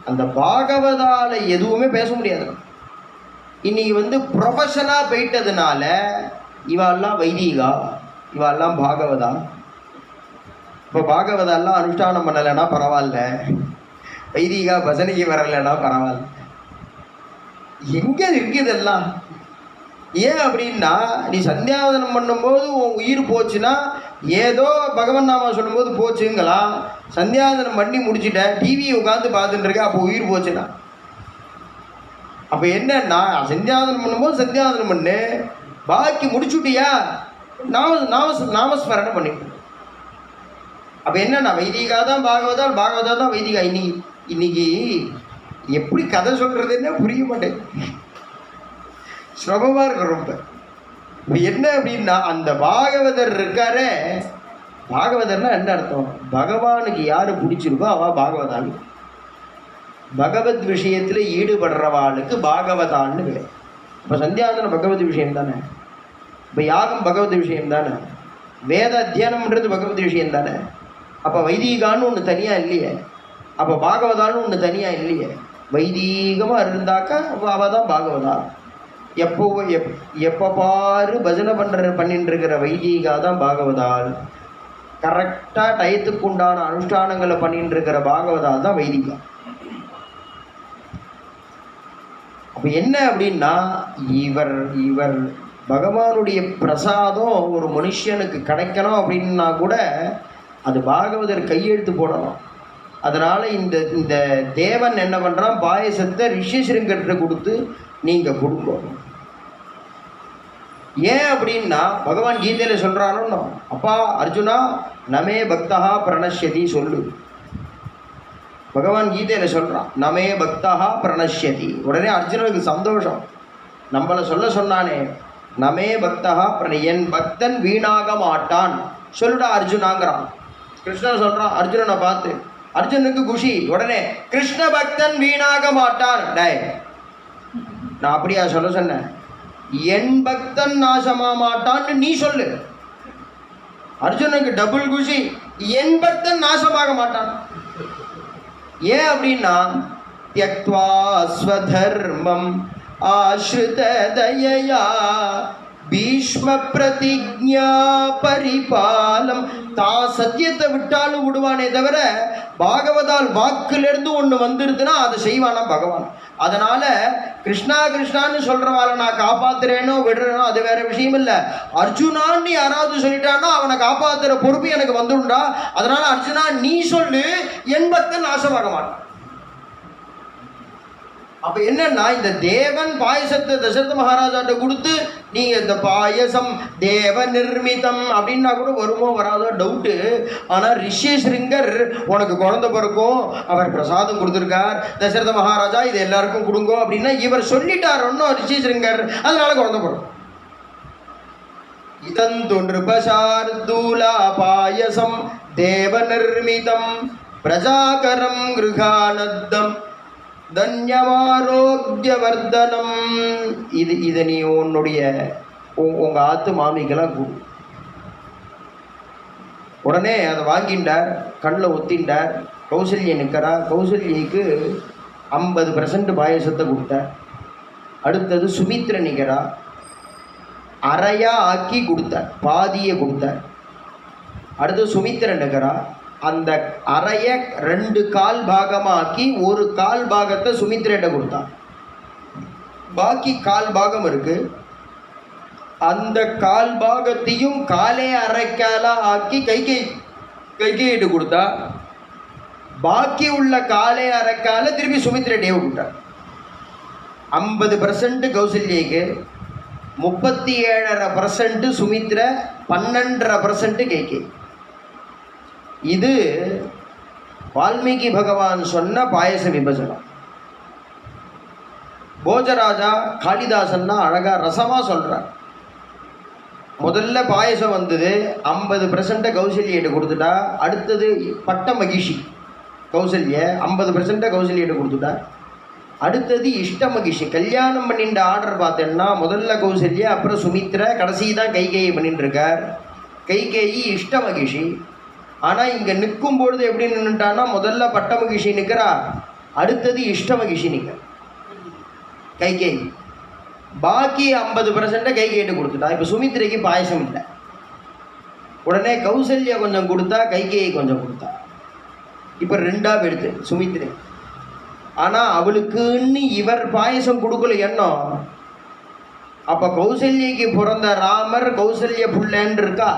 அந்த பாகவதால எதுவுமே பேச முடியாது. இன்னைக்கு ப்ரொஃபஷனாக போயிட்டதுனால இவாள்லாம் வைதிகா, இவாள்லாம் பாகவதா. இப்போ பாகவதாலாம் அனுஷ்டானம் பண்ணலைன்னா பரவாயில்ல, வைதிகா பஜனைக்கு வரலைன்னா பரவாயில்ல. எங்கே இருக்குதெல்லாம்? ஏன் அப்படின்னா, நீ சந்தியாவதனம் பண்ணும்போது உன் உயிர் போச்சுன்னா ஏதோ பகவன் நாம சொல்லும்போது போச்சுங்களா. சந்தியாவதனம் பண்ணி முடிச்சுட்ட, டிவியை உட்காந்து பார்த்துட்டு இருக்க, அப்போ உயிர் போச்சுன்னா அப்போ என்னன்னா, சந்தியாவதனம் பண்ணும்போது சந்தியாவதனம் பண்ணு, பாக்கி முடிச்சுட்டியா நாமஸ்மரணை பண்ணிட்டு. அப்போ என்னன்னா, வைதிகா தான் பாகவதா, பாகவதா தான் வைதிகா. இன்னைக்கு எப்படி கதை சொல்கிறதுன்னு புரிய மாட்டேன், சிரமமாக இருக்கு ரொம்ப. இப்போ என்ன அப்படின்னா, அந்த பாகவதர் இருக்காரே, பாகவதர்னா என்ன அர்த்தம்? பகவானுக்கு யார் பிடிச்சிருக்கோ அவள் பாகவதான்னு. பகவத் விஷயத்தில் ஈடுபடுறவாளுக்கு பாகவதான்னு பேர். இப்போ சந்தியாவதனம் பகவத் விஷயம் தானே, இப்போ யாகம் பகவத் விஷயம் தானே, வேத அத்தியானம்ன்றது பகவத் விஷயம் தானே. அப்போ வைதீகான்னு ஒன்று தனியாக இல்லையே, அப்போ பாகவதான்னு ஒன்று தனியாக இல்லையே. வைதீகமாக இருந்தாக்கா அவள் தான் பாகவதா. எப்போ பாரு பஜனை பண்ணிட்டு இருக்கிற வைதீகா தான் பாகவதால். கரெக்டாக டயத்துக்கு உண்டான அனுஷ்டானங்களை பண்ணிட்டு இருக்கிற பாகவதால் தான் வைதிகா. அப்போ என்ன அப்படின்னா, இவர் பகவானுடைய பிரசாதம் ஒரு மனுஷனுக்கு கிடைக்கணும் அப்படின்னா கூட அது பாகவதர் கையெழுத்து போடணும். அதனால் இந்த தேவன் என்ன பண்ணுறான், பாயசத்தை ரிஷிசிருங்கிட்ட கொடுத்து நீங்கள் கொடுக்கணும். ஏன் அப்படின்னா, பகவான் கீதையில் சொல்கிறானோ, அப்பா அர்ஜுனா நமே பக்தா பிரணஷ்யதி சொல்லு. பகவான் கீதையில் சொல்கிறான், நமே பக்தா பிரணஷ்யதி. உடனே அர்ஜுனனுக்கு சந்தோஷம், நம்மளை சொன்னானே, நமே பக்தா என் பக்தன் வீணாக மாட்டான் சொல்லுடா அர்ஜுனாங்கிறான். கிருஷ்ணன் சொல்கிறான் அர்ஜுனனை பார்த்து, அர்ஜுனுக்கு குஷி. உடனே கிருஷ்ண பக்தன் வீணாக மாட்டான். டேய், நான் அப்படியா சொன்னேன்? என் பக்தன் நாசமா மாட்டான்னு நீ சொல்லு. அர்ஜுனுக்கு டபுள் குஷி, என் பக்தன் நாசமாக மாட்டான். ஏன் அப்படின்னா, த்யக்த்வா ஸ்வதர்மம் ஆஸ்ரித தயயா பீஷ்ம பிரதிஜ்ஞா பரிபாலம். தான் சத்தியத்தை விட்டாலும் விடுவானே தவிர பாகவதால் வாக்குலேருந்து ஒன்று வந்துருதுன்னா அதை செய்வானா பகவான். அதனால கிருஷ்ணா கிருஷ்ணான்னு சொல்றவாளை நான் காப்பாத்துறேனோ விடுறேனோ அது வேற விஷயம் இல்லை. அர்ஜுனான்னு யாராவது சொல்லிட்டானோ அவனை காப்பாத்துற பொறுப்பு எனக்கு வந்துடும்டா. அதனால அர்ஜுனா நீ சொல்லு, என் பக்தன் நாசமாக மாட்டான். அப்போ என்னன்னா, இந்த தேவன் பாயசத்தை தசரத மகாராஜாட்ட கொடுத்து நீங்கள் இந்த பாயசம் தேவ நிர்மிதம் அப்படின்னா கூட வருமோ வராதோ டவுட்டு. ஆனால் ரிஷிசிருங்கர் உனக்கு குழந்தை பிறக்கும், அவர் பிரசாதம் கொடுத்துருக்கார், தசரத மகாராஜா இது எல்லாருக்கும் கொடுங்கோ அப்படின்னா இவர் சொல்லிட்டார் ஒன்றும் ரிஷிசிருங்கர், அதனால குழந்தை பிறக்கும். இதந்து நிருபசார்தூலா பாயசம் தேவ நிர்மிதம் பிரஜாகரம் கிருகானத்தம் தன்யமாரோக்கியவர்தனம். இது நீ உங்கள் ஆத்து மாமிக்கெல்லாம் கொடு. உடனே அதை வாங்கிண்டார், கண்ணில் ஒத்திண்டார். கௌசல்யை நிற்கிறா. கௌசல்யக்கு 50% பாயசத்தை கொடுத்தார். அடுத்தது சுமித்ரை நிற்கிறா, அரையாக ஆக்கி கொடுத்தார், பாதியை கொடுத்தார். அடுத்தது சுமித்ரை நிற்கிறா, அந்த அறையை 2 கால் பாகமாக்கி 1 கால் பாகத்தை சுமித்ரேட்ட கொடுத்தான். பாக்கி கால் பாகம் இருக்கு. அந்த கால் பாகத்தையும் காலே அரைக்காலா ஆக்கி கைகேயிட்டு கொடுத்தா, பாக்கி உள்ள காலே அரைக்கால திருப்பி சுமித்ரடியை விட்டார். 50% கௌசல்யக்கு, 37.5% சுமித்ர, 12.5% கைகேயி. இது வால்மீகி பகவான் சொன்ன பாயச விபஜனம். போஜராஜா காளிதாசன்னா அழகா ரசமா சொல்றார். முதல்ல பாயசம் வந்தது, 50% கௌசல்யிட்ட கொடுத்துட்டா. அடுத்தது பட்ட மகிஷி கௌசல்ய 50% கௌசல்யிட்ட கொடுத்துட்டா. அடுத்தது இஷ்ட மகிஷி, கல்யாணம் பண்ணின்ற ஆர்டர் பார்த்தேன்னா முதல்ல கௌசல்ய, அப்புறம் சுமித்ரா, கடைசி தான் கைகேயி பண்ணிட்டு இருக்கார். கைகேயி இஷ்ட மகிஷி. ஆனால் இங்கே நிற்கும் பொழுது எப்படி நின்றுட்டான்னா, முதல்ல பட்ட மகிஷி நிற்கிறா, அடுத்தது இஷ்ட மகிஷி நிற்க கைகேயி. பாக்கி 50% கைகேயிட்டு கொடுத்துட்டா. இப்போ சுமித்ரைக்கு பாயசம் இல்லை. உடனே கௌசல்யா கொஞ்சம் கொடுத்தா, கைகேயி கொஞ்சம் கொடுத்தா. இப்போ 2ஆக எடுத்து சுமித்ரை. ஆனால் அவளுக்குன்னு இவர் பாயசம் கொடுக்கல எண்ணம். அப்போ கௌசல்யக்கு பிறந்த ராமர் கௌசல்ய புள்ளன்னு இருக்கா,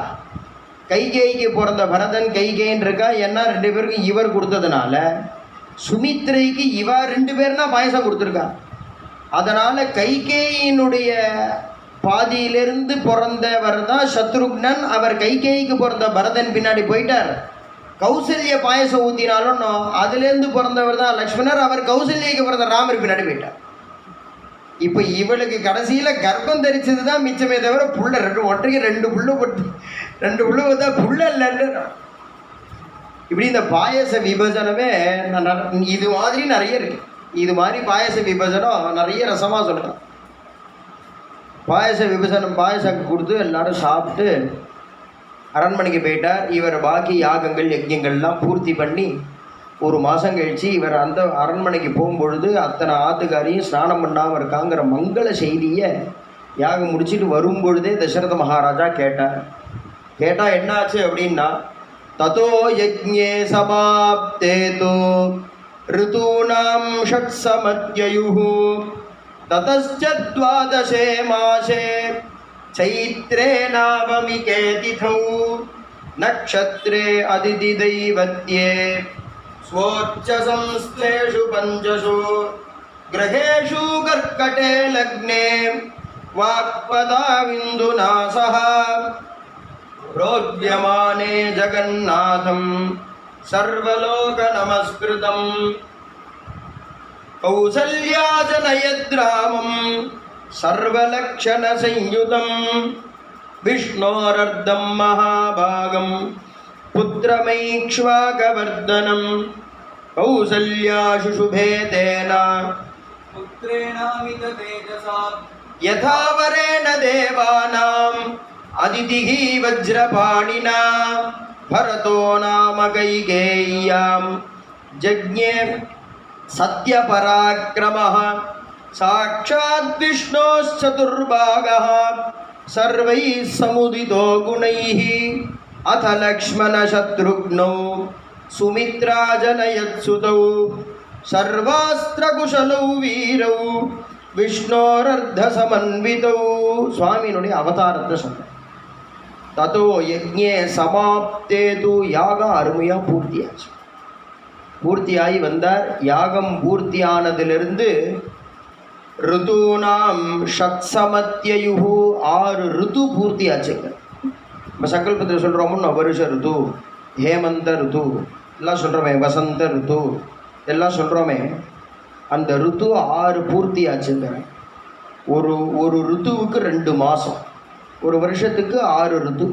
கைகேயிக்கு பிறந்த பரதன் கைகேன்னு இருக்கா. ஏன்னா 2 பேருக்கும் இவர் கொடுத்ததுனால சுமித்ரைக்கு இவ 2 பேர்னா பாயசம் கொடுத்துருக்கா. அதனால் கைகேயினுடைய பாதியிலிருந்து பிறந்தவர் தான் சத்ருக்னன். அவர் கைகேயிக்கு பிறந்த பரதன் பின்னாடி போயிட்டார். கௌசல்ய பாயசம் ஊற்றினாலும் அதுலேருந்து பிறந்தவர் தான் லக்ஷ்மணர். அவர் கௌசல்யக்கு பிறந்த ராமர் பின்னாடி போயிட்டார். இப்போ இவளுக்கு கடைசியில் கர்ப்பம் தரிச்சது தான் மிச்சமே தவிர புள்ள 2 புள்ள போட்டு 2 புள்ள பார்த்தா புள்ள இல்லைன்னு. இப்படி இந்த பாயச விபஜனமே இது மாதிரி நிறைய இருக்கு. இது மாதிரி பாயச விபஜனம் நிறைய ரசமாக சொல்லலாம். பாயச விபஜனம் பாயசம் கொடுத்து எல்லாரும் சாப்பிட்டு அரண்மனைக்கு போயிட்டார். இவர் பாக்கி யாகங்கள் யஜ்யங்கள்லாம் பூர்த்தி பண்ணி 1 மாதம் கழித்து இவர் அந்த அரண்மனைக்கு போகும்பொழுது அத்தனை ஆத்துக்காரியும் ஸ்நானம் பண்ணாமல் இருக்காங்கிற மங்கள செய்தியை யாகம் முடிச்சுட்டு வரும்பொழுதே தசரத மகாராஜா கேட்டால் என்னாச்சு அப்படின்னா, ததோ யஜ்ஞே சமாப்தே தோ ருதூனாம் ஷட்சமத்யயுः ததஸ்ச த்வாதசே மாசே சைத்ரே நவமிகே திதௌ நக்ஷத்ரே அதிதி தைவத்யே ஸ்வோர்ச்சசம்ஸ்தேஷு பஞ்சசு கிரகேஷு கர்க்கடே லக்னே வாக்பதாவிந்துனா சஹ ரோத்யமானே ஜகநாதம் சர்வலோக நமஸ்கிருதம் கௌசல்யா ஜனயத்ராமம் சர்வலக்ஷண சஞ்யுதம் விஷ்ணோரர்த்தம் மகாபாகம் புத்திரமைக்ஷ்வாகவர்தனம் கௌசல்யா சுஷுபே தேனா புத்ரேணாமித தேஜசா யதாவரேண தேவானாம் அதிதிஹி வஜ்ரபாணினா பரதோ நாம கைகேய்யாம் ஜக்ஞே சத்யபராக்கிரமः சாக்ஷாத் விஷ்ணோச்சதுர்பாகः சர்வைः சமுதிதோ குணைः அத லக்ஷ்மண சத்ருக்னோ சுமித்ரா ஜனயத்சுதௌ சர்வாஸ்திரகுஷலௌ வீரௌ விஷ்ணோரர்த்த சமன்விதௌ. சுவாமியினுடைய அவதாரத்தை சொன்னேன். ததோ யஜ்ஞே சமாப்தே து, யாகம் அருமையாக பூர்த்தியாகி வந்தார். யாகம் பூர்த்தியானதிலிருந்து ருதூனாம் ஷட்சமத்யயுஹு 6 ருது பூர்த்தியாச்சுங்க. நம்ம சங்கல்பத்தில் சொல்கிறோம்னு வருஷ ருது, ஹேமந்த ருது எல்லாம் சொல்கிறோமே, வசந்த ருது எல்லாம் சொல்கிறோமே. அந்த ருத்து 6 பூர்த்தியாச்சுங்க. ஒரு ருத்துவுக்கு 2 மாதம், ஒரு வருஷத்துக்கு 6 ருத்து.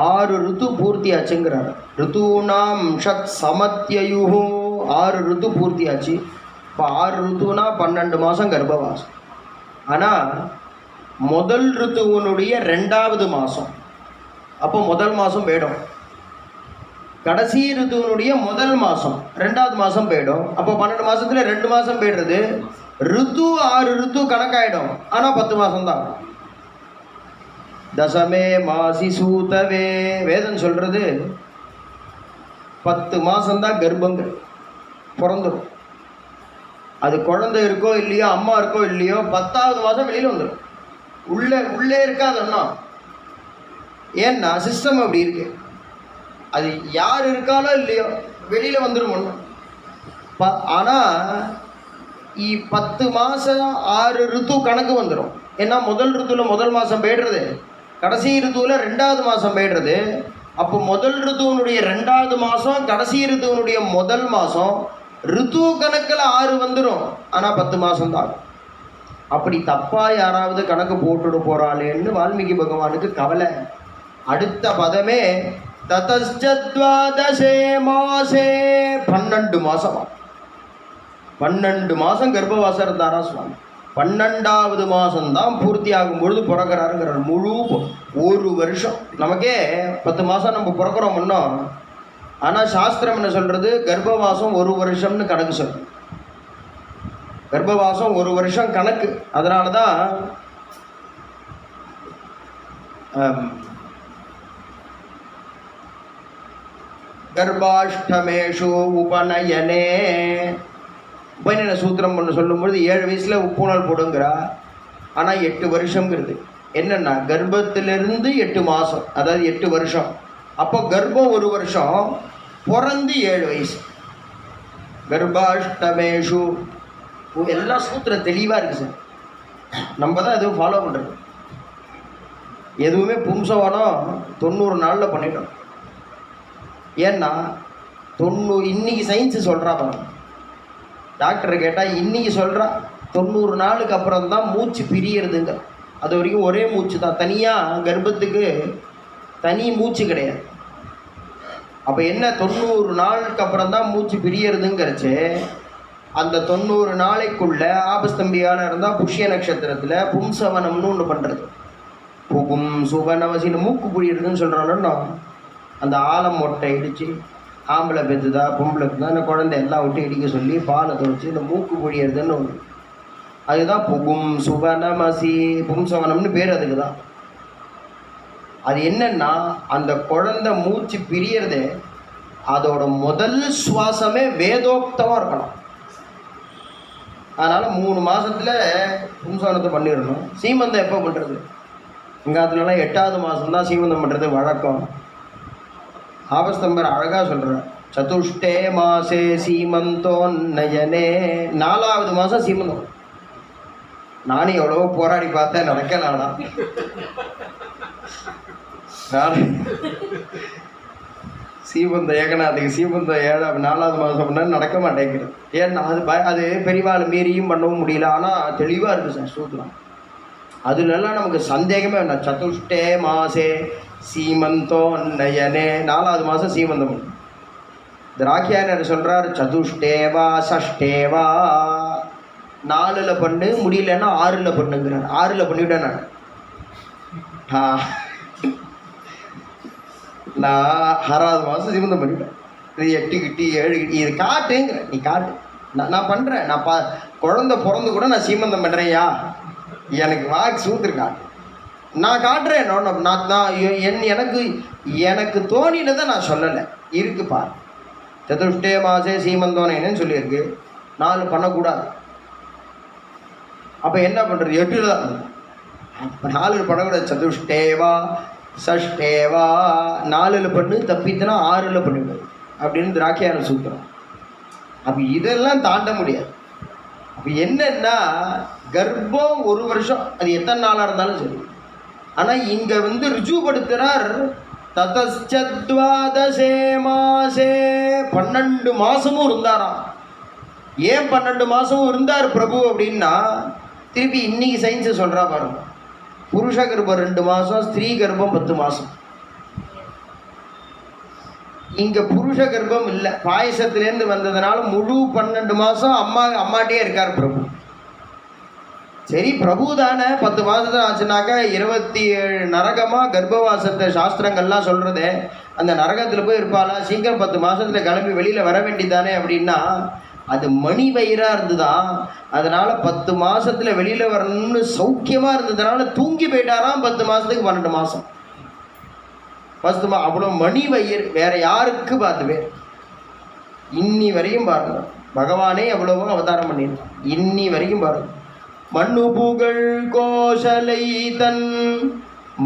6 ருத்து பூர்த்தியாச்சுங்கிறார். ருத்தூனாம் ஷட் சமத்யயுஹு 6 ருத்து பூர்த்தியாச்சு. இப்போ 6 ருத்துனா 12 மாதம் கர்ப்பவாசம். ஆனால் முதல் ருத்துவனுடைய 2வது மாதம், அப்போ முதல் மாதம் போயிடும். கடைசி ருத்துவனுடைய முதல் மாதம் 2வது மாதம் போயிடும். அப்போ 12 மாதத்தில் 2 மாதம் போய்டுறது. ருத்து 6 ருத்து கணக்காயிடும். ஆனால் 10 மாதம்தான். தசமே மாசி சூதவே வேதம் சொல்கிறது 10 மாதம்தான் கர்ப்பங்கள் பிறந்துடும். அது குழந்தை இருக்கோ இல்லையோ, அம்மா இருக்கோ இல்லையோ, 10வது மாதம் வெளியில் வந்துடும். உள்ளே இருக்காதுன்னா. ஏன்னா சிஸ்டம் அப்படி இருக்கு. அது யார் இருக்காலோ இல்லையோ வெளியில் வந்துடும் ஒன்றும். ஆனால் 10 மாதம் 6 ரித்து கணக்கு வந்துடும். ஏன்னா முதல் ரித்துவில் முதல் மாதம் போய்டுறது, கடைசி ரித்துவில் 2வது மாதம் போய்டுறது. அப்போ முதல் ரித்துவனுடைய 2வது மாதம், கடைசி ரித்துவனுடைய முதல் மாதம், ரித்து கணக்கில் 6 வந்துடும். ஆனால் 10 மாதம் தான். அப்படி தப்பாக யாராவது கணக்கு போட்டுட்டு போகிறாளேன்னு வால்மீகி பகவானுக்கு கவலை. அடுத்த பதமே ததஸ்சத்வாதசே மாசே, 12 மாதமா, 12 மாதம் கர்ப்பவாசம் இருந்தாரா சுவாமி. 12வது மாதம்தான் பூர்த்தி ஆகும் பொழுது பிறக்கிறாருங்கிறார். முழு 1 வருஷம். நமக்கே 10 மாதம் நம்ம பிறக்கிறோம் இன்னும். ஆனால் சாஸ்திரம் என்ன சொல்கிறது, கர்ப்பவாசம் 1 வருஷம்னு கணக்கு சொல்லுது. கர்ப்பவாசம் 1 வருஷம் கணக்கு. அதனால தான் கர்ப்பாஷ்டமேஷு உபநயனே, உபநயன சூத்திரம் ஒன்று சொல்லும்பொழுது 7 வயசில் உப்புணல் போடுங்கிறா. ஆனால் 8 வருஷங்கிறது என்னென்னா கர்ப்பத்திலிருந்து 8 மாதம், அதாவது 8 வருஷம். அப்போ கர்ப்பம் 1 வருஷம், பிறந்து 7 வயசு. கர்ப்பாஷ்டமேஷு எல்லா சூத்திரம் தெளிவாக இருக்குது சார். நம்ம தான் எதுவும் ஃபாலோ பண்ணுறது. எதுவுமே பும்சவனம் 90 நாளில் பண்ணிட்டோம். ஏன்னா இன்னைக்கு சயின்ஸு சொல்கிறா பாருங்க. டாக்டரை கேட்டால் இன்றைக்கி சொல்கிறா 90 நாளுக்கு அப்புறம் தான் மூச்சு பிரியறதுங்க. அது வரைக்கும் ஒரே மூச்சு தான். தனியாக கர்ப்பத்துக்கு தனி மூச்சு கிடையாது. அப்போ என்ன 90 நாளுக்கு அப்புறம் தான் மூச்சு பிரியறதுங்கிறச்சு. அந்த 90 நாளைக்குள்ளே ஆபஸ்தம்பியான இருந்தால் புஷ்ய நட்சத்திரத்தில் பும்சவனம்னு ஒன்று பண்ணுறது. புகும் சுவனவசின்னு மூக்கு புழியறதுன்னு சொல்கிறாலும் அந்த ஆலம் மொட்டை இடித்து ஆம்பளை பெற்றுதா பொம்பளை பெற்றுதா இந்த குழந்தை எல்லாம் விட்டு இடிக்க சொல்லி பாலை தொலைச்சி இந்த மூக்கு பொழியறதுன்னு ஒன்று. அதுதான் புகும் சுவனமசி, பும்சவனம்னு பேர் அதுக்கு தான். அது என்னன்னா அந்த குழந்தை மூச்சு பிரியறது அதோட முதல் சுவாசமே வேதோக்தமாக இருக்கணும். அதனால் 3 மாதத்தில் பும்சவனத்தை பண்ணிடணும். சீமந்தம் எப்போ பண்ணுறது? இங்கே அதுலலாம் 8வது மாதம்தான் சீமந்தம் பண்ணுறது வழக்கம். ஆபஸ்தம்பர் அழகாக சொல்கிறார், சதுஷ்டே மாசே சீமந்தோன்னயனே, 4வது மாதம் சீமந்தம். நானும் எவ்வளவோ போராடி பார்த்தேன், நடக்கலானா. சீமந்தம் ஏகநாத்துக்கு சீமந்தம் 4வது மாதம் பண்ணால் நடக்க மாட்டேங்கிறது. ஏன்னா அது பெரியவாள் மீறியும் பண்ணவும் முடியல. ஆனால் தெளிவாக இருக்குது சார் சூத்திரம். அதுலெல்லாம் நமக்கு சந்தேகமே வேண்டாம். சதுஷ்டே மாசே சீமந்தோன்னயனே, 4வது மாதம் சீமந்தம். திராக்கியானர் சொல்கிறார் சதுஷ்டேவா சஷ்டேவா, 4ல் பண்ணு, முடியலன்னா 6ல் பண்ணுங்கிறார். 6ல் பண்ணிவிட்டேன் நான் 6வது மாதம் சீமந்தம் பண்ணிவிட்டேன். இது 8 கிட்டி 7 கிட்டி இது காட்டுங்கிற, நீ காட்டு. நான் பண்ணுறேன். நான் குழந்தை பிறந்து கூட நான் சீமந்தம் பண்ணுறேன்யா, எனக்கு வாக்கு சூத்திர காட்டு, நான் காட்டுறேன். எனக்கு தோணியில் தான் நான் சொல்லலை, இருக்கு பார். சதுஷ்டே மாசே சீமந்தோனேன்னு சொல்லியிருக்கு. 4 பண்ணக்கூடாது. அப்போ என்ன பண்ணுறது? 8ல் தான். அப்போ 4 பண்ணக்கூடாது. சதுஷ்டேவா சஷ்டேவா, 4ல் பண்ணு, தப்பித்துனா 6ல் பண்ணிவிடுது அப்படின்னு திராக்கியான சூத்திரம். அப்போ இதெல்லாம் தாண்ட முடியாது. அப்போ என்னன்னா கர்ப்பம் 1 வருஷம், அது எத்தனை நாளாக இருந்தாலும் சரி. ஆனால் இங்கே ருஜுப்படுத்துகிறார் ததஸ்சத்வாதசே மாசே, 12 மாதமும் இருந்தாராம். ஏன் 12 மாதமும் இருந்தார் பிரபு அப்படின்னா, திருப்பி இன்னைக்கு சயின்ஸை சொல்கிறா பாருங்க. புருஷ கர்ப்பம் 2 மாதம், ஸ்திரீ கர்ப்பம் 10 மாதம். இங்கே புருஷ கர்ப்பம் இல்லை, பாயசத்துலேருந்து வந்ததுனால முழு 12 மாதம் அம்மாட்டே இருக்கார் பிரபு. சரி பிரபு தானே, 10 மாதத்தில் ஆச்சுனாக்கா 27 நரகமாக கர்ப்பவாசத்தை சாஸ்திரங்கள்லாம் சொல்கிறதே, அந்த நரகத்தில் போய் இருப்பாளா? சீக்கிரம் 10 மாதத்தில் கிளம்பி வெளியில் வர வேண்டியதானே அப்படின்னா, அது மணி வயிறாக இருந்துதான். அதனால் 10 மாதத்தில் வெளியில் வரணும்னு சௌக்கியமாக இருந்ததுனால தூங்கி போயிட்டாராம். 10 மாதத்துக்கு 12 மாதம் 10 மாதம் அவ்வளோ மணி வயிறு. வேறு யாருக்கு பார்த்துவே இன்னி வரையும் பாருங்க, பகவானே எவ்வளவோ அவதாரம் பண்ணியிருக்கான். இன்னி வரைக்கும் பாருங்க, மண்ணு புகழ் கோசலை தன்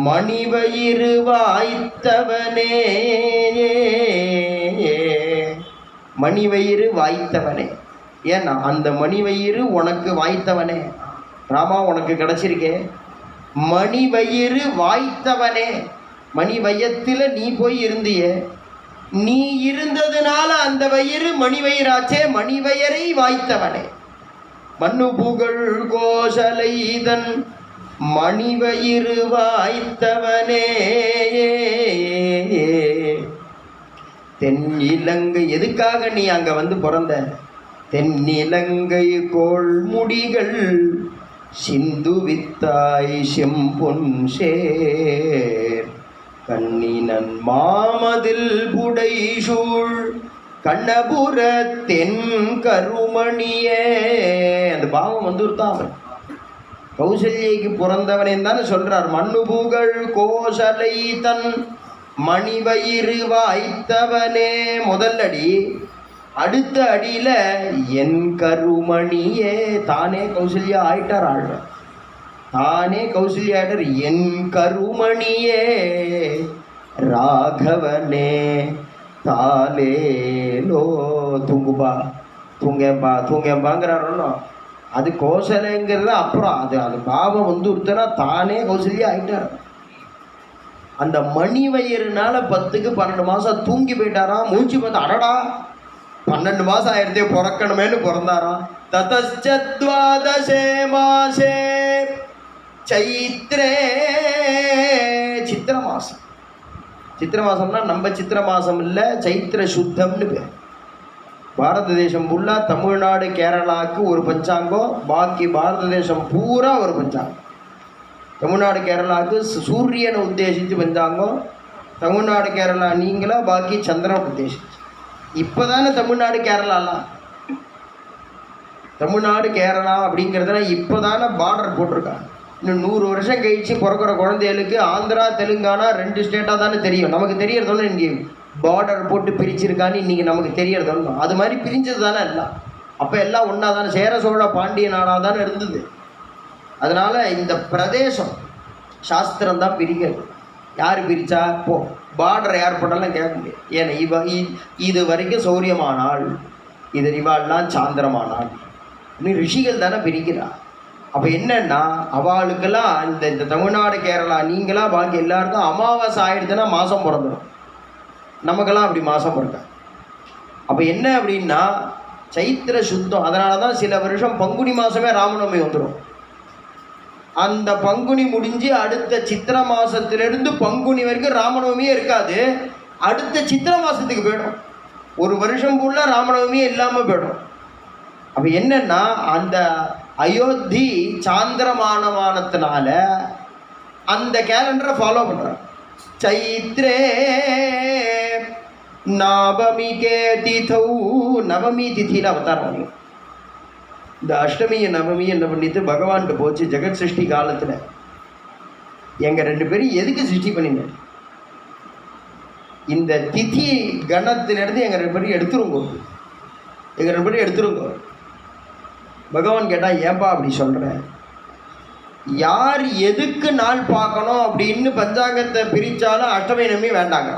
மணிவயிறு வாய்த்தவனே, மணிவயிறு வாய்த்தவனே. ஏன்னா அந்த மணிவயிறு உனக்கு வாய்த்தவனே, ராமா உனக்கு கிடைச்சிருக்கே. மணிவயிறு வாய்த்தவனே, மணி வயத்தில் நீ போய் இருந்திய, நீ இருந்ததுனால அந்த வயிறு மணி வயிறாச்சே, மணி வயரை வாய்த்தவனே. மண்ணு புகழ் கோசலை தன் மணிவயிறு வாய்த்தவனே. தென்னிலங்கை, எதுக்காக நீ அங்க வந்து பிறந்த? தென்னிலங்கை கோள் முடிகள் சிந்து வித்தாய் செம்பொன் சேர் கண்ணினன் மாமதில் புடைசூழ் கண்ணபுர தென் கருமணியே. அந்த பாவம் வந்துருத்தான். கௌசல்யைக்கு பிறந்தவனே தானே சொல்றார். மண்ணு புகழ் கோசலை தன் மணிவயிறு வாய்த்தவனே முதல் அடி. அடுத்த அடியில என் கருமணியே, தானே கௌசல்யா ஆயிட்டார். ஆழ்வார் தானே கௌசல்யா ஆயிட்டார். என் கருமணியே ராகவனே தாலேலோ. தூங்குபா தூங்கேம்பா தூங்கேம்பாங்கிறாரோ, அது கோசலைங்கிறது அப்புறம். அது பாவம் வந்து ஒருத்தனா தானே கௌசல்யா ஆயிட்டார். அந்த மணி வயிறுனால 10க்கு 12 மாதம் தூங்கி போயிட்டாராம். மூச்சு பார்த்து அடடா 12 மாதம் ஆயிரத்தே பிறக்கணுமேனு பிறந்தாராம். ததஸ்சத்வாதசே மாசே சைத்ரே, சித்திர மாதம். சித்திர மாதம்னா நம்ம சித்திர மாதம் இல்லை, சைத்திர சுத்தம்னு பேர். பாரத தேசம் ஃபுல்லாக தமிழ்நாடு கேரளாவுக்கு ஒரு பஞ்சாங்கம், பாக்கி பாரத தேசம் பூரா ஒரு பஞ்சாங்கம். தமிழ்நாடு கேரளாவுக்கு சூரியனை உத்தேசித்து பஞ்சாங்கம், தமிழ்நாடு கேரளா நீங்களா, பாக்கி சந்திரனை உத்தேசிச்சு. இப்போ தானே தமிழ்நாடு கேரளாலாம், தமிழ்நாடு கேரளா அப்படிங்கிறதுனா இப்போ தானே பார்டர் போட்டிருக்காங்க. இன்னும் 100 வருஷம் கழிச்சு பிறக்கிற குழந்தைகளுக்கு ஆந்திரா தெலுங்கானா 2 ஸ்டேட்டாக தானே தெரியும். நமக்கு தெரியறதோன்னு இன்றைக்கி பார்டர் போட்டு பிரிச்சிருக்கான்னு இன்றைக்கி நமக்கு தெரியறதோன்னு. அது மாதிரி பிரிஞ்சது தானே எல்லாம். அப்போ எல்லாம் ஒன்றா தானே, சேர சோழ பாண்டிய நாடாக தானே இருந்தது. அதனால் இந்த பிரதேசம் சாஸ்திரம் தான் பிரிக்கிறது. யார் பிரித்தா போ பார்டர் ஏற்படலாம் கேட்க முடியாது. ஏன்னா இது வரைக்கும் சௌரியமானால் இது இவாள்லாம் சாந்திரமானால் இன்னும் ரிஷிகள் தானே பிரிக்கிறா. அப்போ என்னன்னா அவளுக்கெல்லாம் இந்த தமிழ்நாடு கேரளா நீங்களா பாக்கி எல்லாருக்கும் அமாவாசை ஆயிடுச்சுன்னா மாதம் பிறந்துடும். நமக்கெல்லாம் அப்படி மாதம் பிறக்க. அப்போ என்ன அப்படின்னா சைத்திர சுத்தம். அதனால தான் சில வருஷம் பங்குனி மாதமே ராமநவமி வந்துடும். அந்த பங்குனி முடிஞ்சு அடுத்த சித்திர மாதத்திலிருந்து பங்குனி வரைக்கும் ராமநவமியே இருக்காது. அடுத்த சித்திர மாதத்துக்கு போயிடும். ஒரு வருஷம் ஃபுல்லாக ராமநவமியே இல்லாமல் போயிடும். அப்போ என்னன்னா அந்த அயோத்தி சாந்திரமானமானத்தினால அந்த கேலண்டரை ஃபாலோ பண்ணுறாங்க. சைத்ரே நவமி கே திதௌ, நவமி திதியில் அவதாரம் பண்ணி இந்த அஷ்டமியை நவமி என்ன பண்ணிட்டு பகவான்கிட்ட போச்சு. ஜெகத் சிருஷ்டி காலத்தில் எங்கள் 2 பேரும் எதுக்கு சிருஷ்டி பண்ணிங்க? இந்த திதி கணத்திலிருந்து எங்கள் 2 பேரும் எடுத்துருங்கோ, எங்கள் 2 பேரும் எடுத்துருங்கோ. பகவான் கேட்டால் ஏன்பா அப்படி சொல்கிறேன்? யார் எதுக்கு நாள் பார்க்கணும் அப்படின்னு பஞ்சாங்கத்தை பிரித்தாலும் அஷ்டமி நவமி வேண்டாங்க.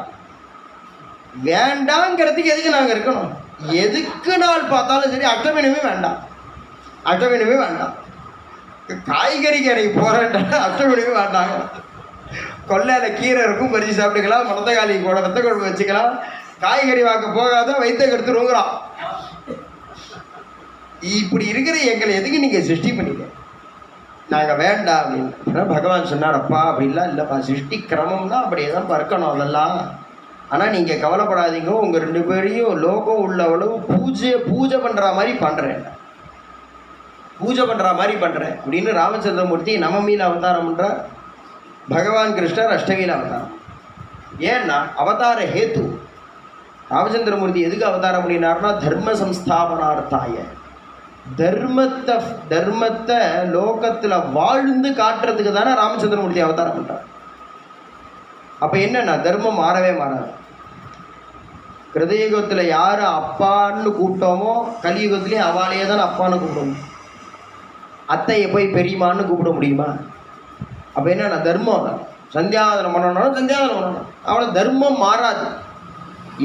வேண்டாங்கிறதுக்கு எதுக்கு நாங்கள் இருக்கணும்? எதுக்கு நாள் பார்த்தாலும் சரி அஷ்டமி நவமி வேண்டாம், அஷ்டமி நவமி வேண்டாம். காய்கறி கடைக்கு போகிறேன்டா அஷ்டமி நவமி வேண்டாங்க. கொல்லையில் கீரை இருக்கும், பறிச்சு சாப்பிட்டுக்கலாம், மரத்தக்காளி கூட ரத்த குழம்பு வச்சுக்கலாம். காய்கறி வாங்க போகாத வயிற்ற கெடுத்துருங்கிறான். இப்படி இருக்கிற எங்களை எதுக்கு நீங்கள் சிருஷ்டி பண்ணிக்க? நாங்கள் வேண்டாம் அப்படின்னு பகவான் சொன்னார். அப்பா அப்படிலாம் இல்லைப்பா, சிருஷ்டி கிரமம்னா அப்படியே தான் பறக்கணும் அதெல்லாம். ஆனால் நீங்கள் கவலைப்படாதீங்க, உங்கள் 2 பேரையும் லோகம் உள்ள அளவு பூஜை பண்ணுற மாதிரி பண்ணுறேன், பூஜை பண்ணுற மாதிரி பண்ணுறேன் அப்படின்னு ராமச்சந்திரமூர்த்தி நவமியில் அவதாரம் பண்ணுறார். பகவான் கிருஷ்ணர் அஷ்டமியில் அவதாரம். ஏன்னா அவதார ஹேத்து. ராமச்சந்திரமூர்த்தி எதுக்கு அவதாரம் பண்ணினார்னா தர்ம சம்ஸ்தாபனார்த்தாய, தர்மத்தை லோகத்தில் வாழ்ந்து காட்டுறதுக்கு தானே ராமச்சந்திரமூர்த்தி அவதாரம் பண்ணுறார். அப்போ என்னன்னா தர்மம் மாறவே மாறாது. கிருதயுகத்தில் யார் அப்பான்னு கூப்பிட்டோமோ கலியுகத்திலே அவளையே தான் அப்பான்னு கூப்பிடணும். அத்தையை போய் பெரியமான்னு கூப்பிட முடியுமா? அப்போ என்ன தர்மம்? சந்தியாவதனம் பண்ணணும், சந்தியாவதனம் பண்ணணும். அவ்வளோ தர்மம் மாறாது,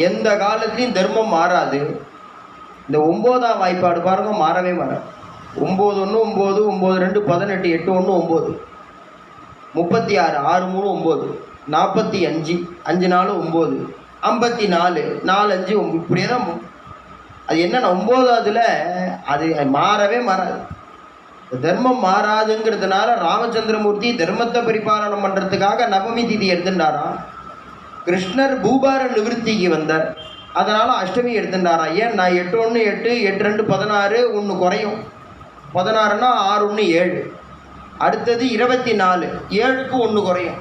எந்த காலத்துலையும் தர்மம் மாறாது. இந்த 9ஆம் வாய்ப்பாடு பாருங்க, மாறவே மாறாது. 9 1 9 9 2 18 8 1 9 36 6 3 9 45 5 4 9 54 4 5 9 இப்படியே தான் போகும். அது என்னன்னா 9ஆவதுல அது மாறவே மாறாது. தர்மம் மாறாதுங்கிறதுனால ராமச்சந்திரமூர்த்தி தர்மத்தை பரிபாலனம் பண்ணுறதுக்காக நவமி திதி எடுத்துட்டாராம். கிருஷ்ணர் பூபார நிவர்த்திக்கு வந்தார், அதனால் அஷ்டமி எடுத்துட்டாரா. ஏன் நான் 8 1 8 8 2 16 1 குறையும், 16னா 6 1 7, அடுத்தது 24 7க்கு 1 குறையும்,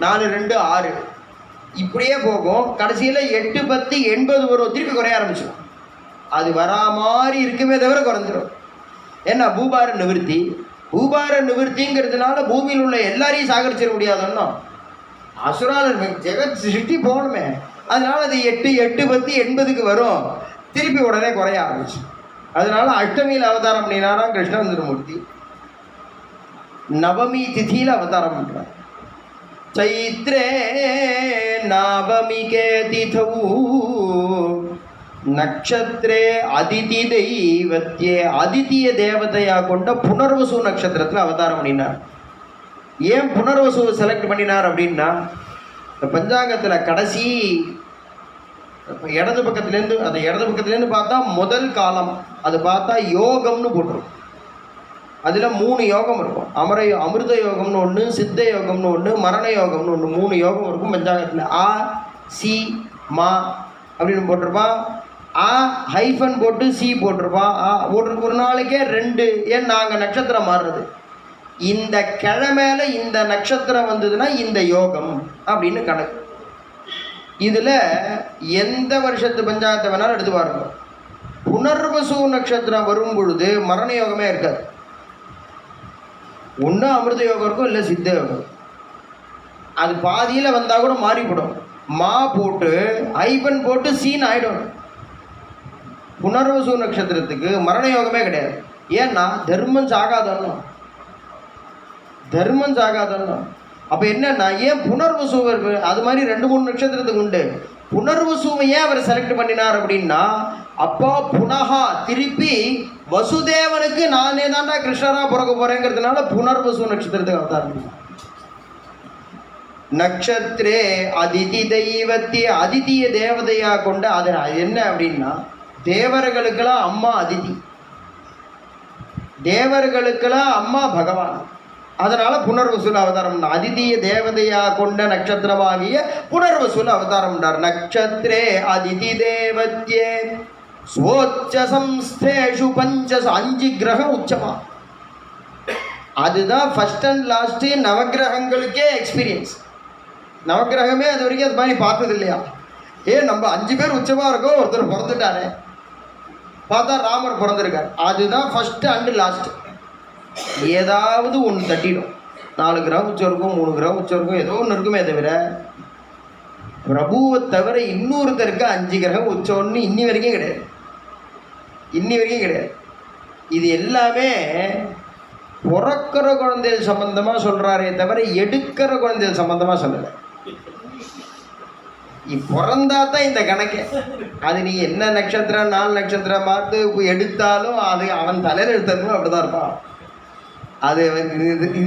4 2 6 இப்படியே போகும். கடைசியில் 8 10 80 வரும், திருப்பி குறைய ஆரம்பிச்சிடும். அது வரா மாதிரி இருக்குமே தவிர குறைஞ்சிடும். ஏன்னா பூபார நிவர்த்தி. பூபார நிவர்த்திங்கிறதுனால பூமியில் உள்ள எல்லாரையும் சாகரிச்சிட முடியாதுன்னா அசுரால் ஜெகத் சிருஷ்டி போகணுமே, அதனால அது 8 8 10 80க்கு வரும், திருப்பி உடனே குறைய ஆரம்பிச்சு. அதனால அஷ்டமியில் அவதாரம் பண்ணினாராம் கிருஷ்ணச்சந்திரமூர்த்தி. நவமி திதியில் அவதாரம் பண்ணுறார். சைத்ரே நவமிகே திதௌ நக்ஷத்ரே அதிதி தெய்வத்தியே அதித்திய தேவதையாக கொண்ட புனர்வசு நட்சத்திரத்தில் அவதாரம் பண்ணினார். ஏன் புனர்வசுவை செலக்ட் பண்ணினார் அப்படின்னா, இந்த பஞ்சாங்கத்தில் கடைசி இடது பக்கத்துலேருந்து பார்த்தா முதல் காலம் அது பார்த்தா யோகம்னு போட்டுரும். அதில் 3 யோகம் இருக்கும். அமிர்த யோகம்னு ஒன்று, சித்த யோகம்னு ஒன்று, மரண யோகம்னு ஒன்று, 3 யோகம் இருக்கும் பஞ்சாங்கத்தில். ஆ சி மா அப்படின்னு போட்டிருப்பான். ஆ ஹைஃபன் போட்டு சி போட்டிருப்பான். ஒரு நாளைக்கே 2. ஏன் நாங்கள் நட்சத்திரம் மாறுறது, இந்த கிழமையில இந்த நட்சத்திரம் வந்ததுன்னா இந்த யோகம் அப்படின்னு கணக்கு. இதில் எந்த வருஷத்து பஞ்சாங்கத்தை வேணாலும் எடுத்து பாருங்க, புனர்வசு நட்சத்திரம் வரும் பொழுது மரண யோகமே இருக்காது. ஒன்று அமிர்த யோகம் இருக்கும், இல்லை சித்த யோகம். அது பாதியில் வந்தால் கூட மாறிவிடும். மா போட்டு ஐபன் போட்டு சீன் ஆகிடும். புனர்வசு நட்சத்திரத்துக்கு மரண யோகமே கிடையாது. ஏன்னா தர்மம் சாகாதன்னு. அப்போ என்னன்னா, ஏன் புனர்வசுவை அது மாதிரி 2 3 நட்சத்திரத்துக்கு உண்டு. புனர்வசுவை ஏன் அவர் செலக்ட் பண்ணினார் அப்படின்னா, அப்போ புனகா திருப்பி வசுதேவனுக்கு நானே தாண்டா கிருஷ்ணரா பிறக்க போறேங்கிறதுனால புனர்வசு நட்சத்திரத்துக்கு அவதாரம். நட்சத்திரே அதிதி தெய்வத்திய அதித்திய தேவதையா கொண்ட அது என்ன அப்படின்னா, தேவர்களுக்கெல்லாம் அம்மா அதிதி, தேவர்களுக்கெல்லாம் அம்மா பகவான். அதனால புனர்வசூல அவதாரம். அதிதிய தேவதையா கொண்ட நட்சத்திரமாகிய புனர்வசூல அவதாரம். நட்சத்திரே அதிதி தேவத்யே ஸ்வோச்ச சம்ஸ்தேஷு 5 கிரகம் உச்சமா. அதுதான் ஃபர்ஸ்ட் அண்ட் லாஸ்ட் நவகிரகங்களுக்கே எக்ஸ்பீரியன்ஸ். நவகிரகமே அது வரைக்கும் அது மாதிரி பார்த்தது இல்லையா. நம்ம 5 பேர் உச்சமாக இருக்கோம், ஒருத்தர் பிறந்துட்டாரு, பார்த்தா ராமர் பிறந்திருக்கார். அதுதான் ஃபர்ஸ்ட் அண்ட் லாஸ்ட். ஏதாவது ஒன்று தட்டிடும். 4 கிரகம் உச்சம் இருக்கும், 3 கிரகம் உச்சம் இருக்கும், ஏதோ ஒன்று இருக்குமே தவிர பிரபுவை தவிர இன்னொருத்தருக்கு 5 கிரகம் உச்சம்னு இன்னி வரைக்கும் கிடையாது. இது எல்லாமே பிறக்கிற குழந்தைகள் சம்பந்தமாக சொல்கிறாரே தவிர எடுக்கிற குழந்தைகள் சம்பந்தமாக சொல்லலை. பிறந்தா தான் இந்த கணக்கு. அது நீ என்ன நட்சத்திரம் 4 நட்சத்திரம் பார்த்து எடுத்தாலும் அது அவன் தலையில் எடுத்ததும் அப்படிதான் இருப்பான். அது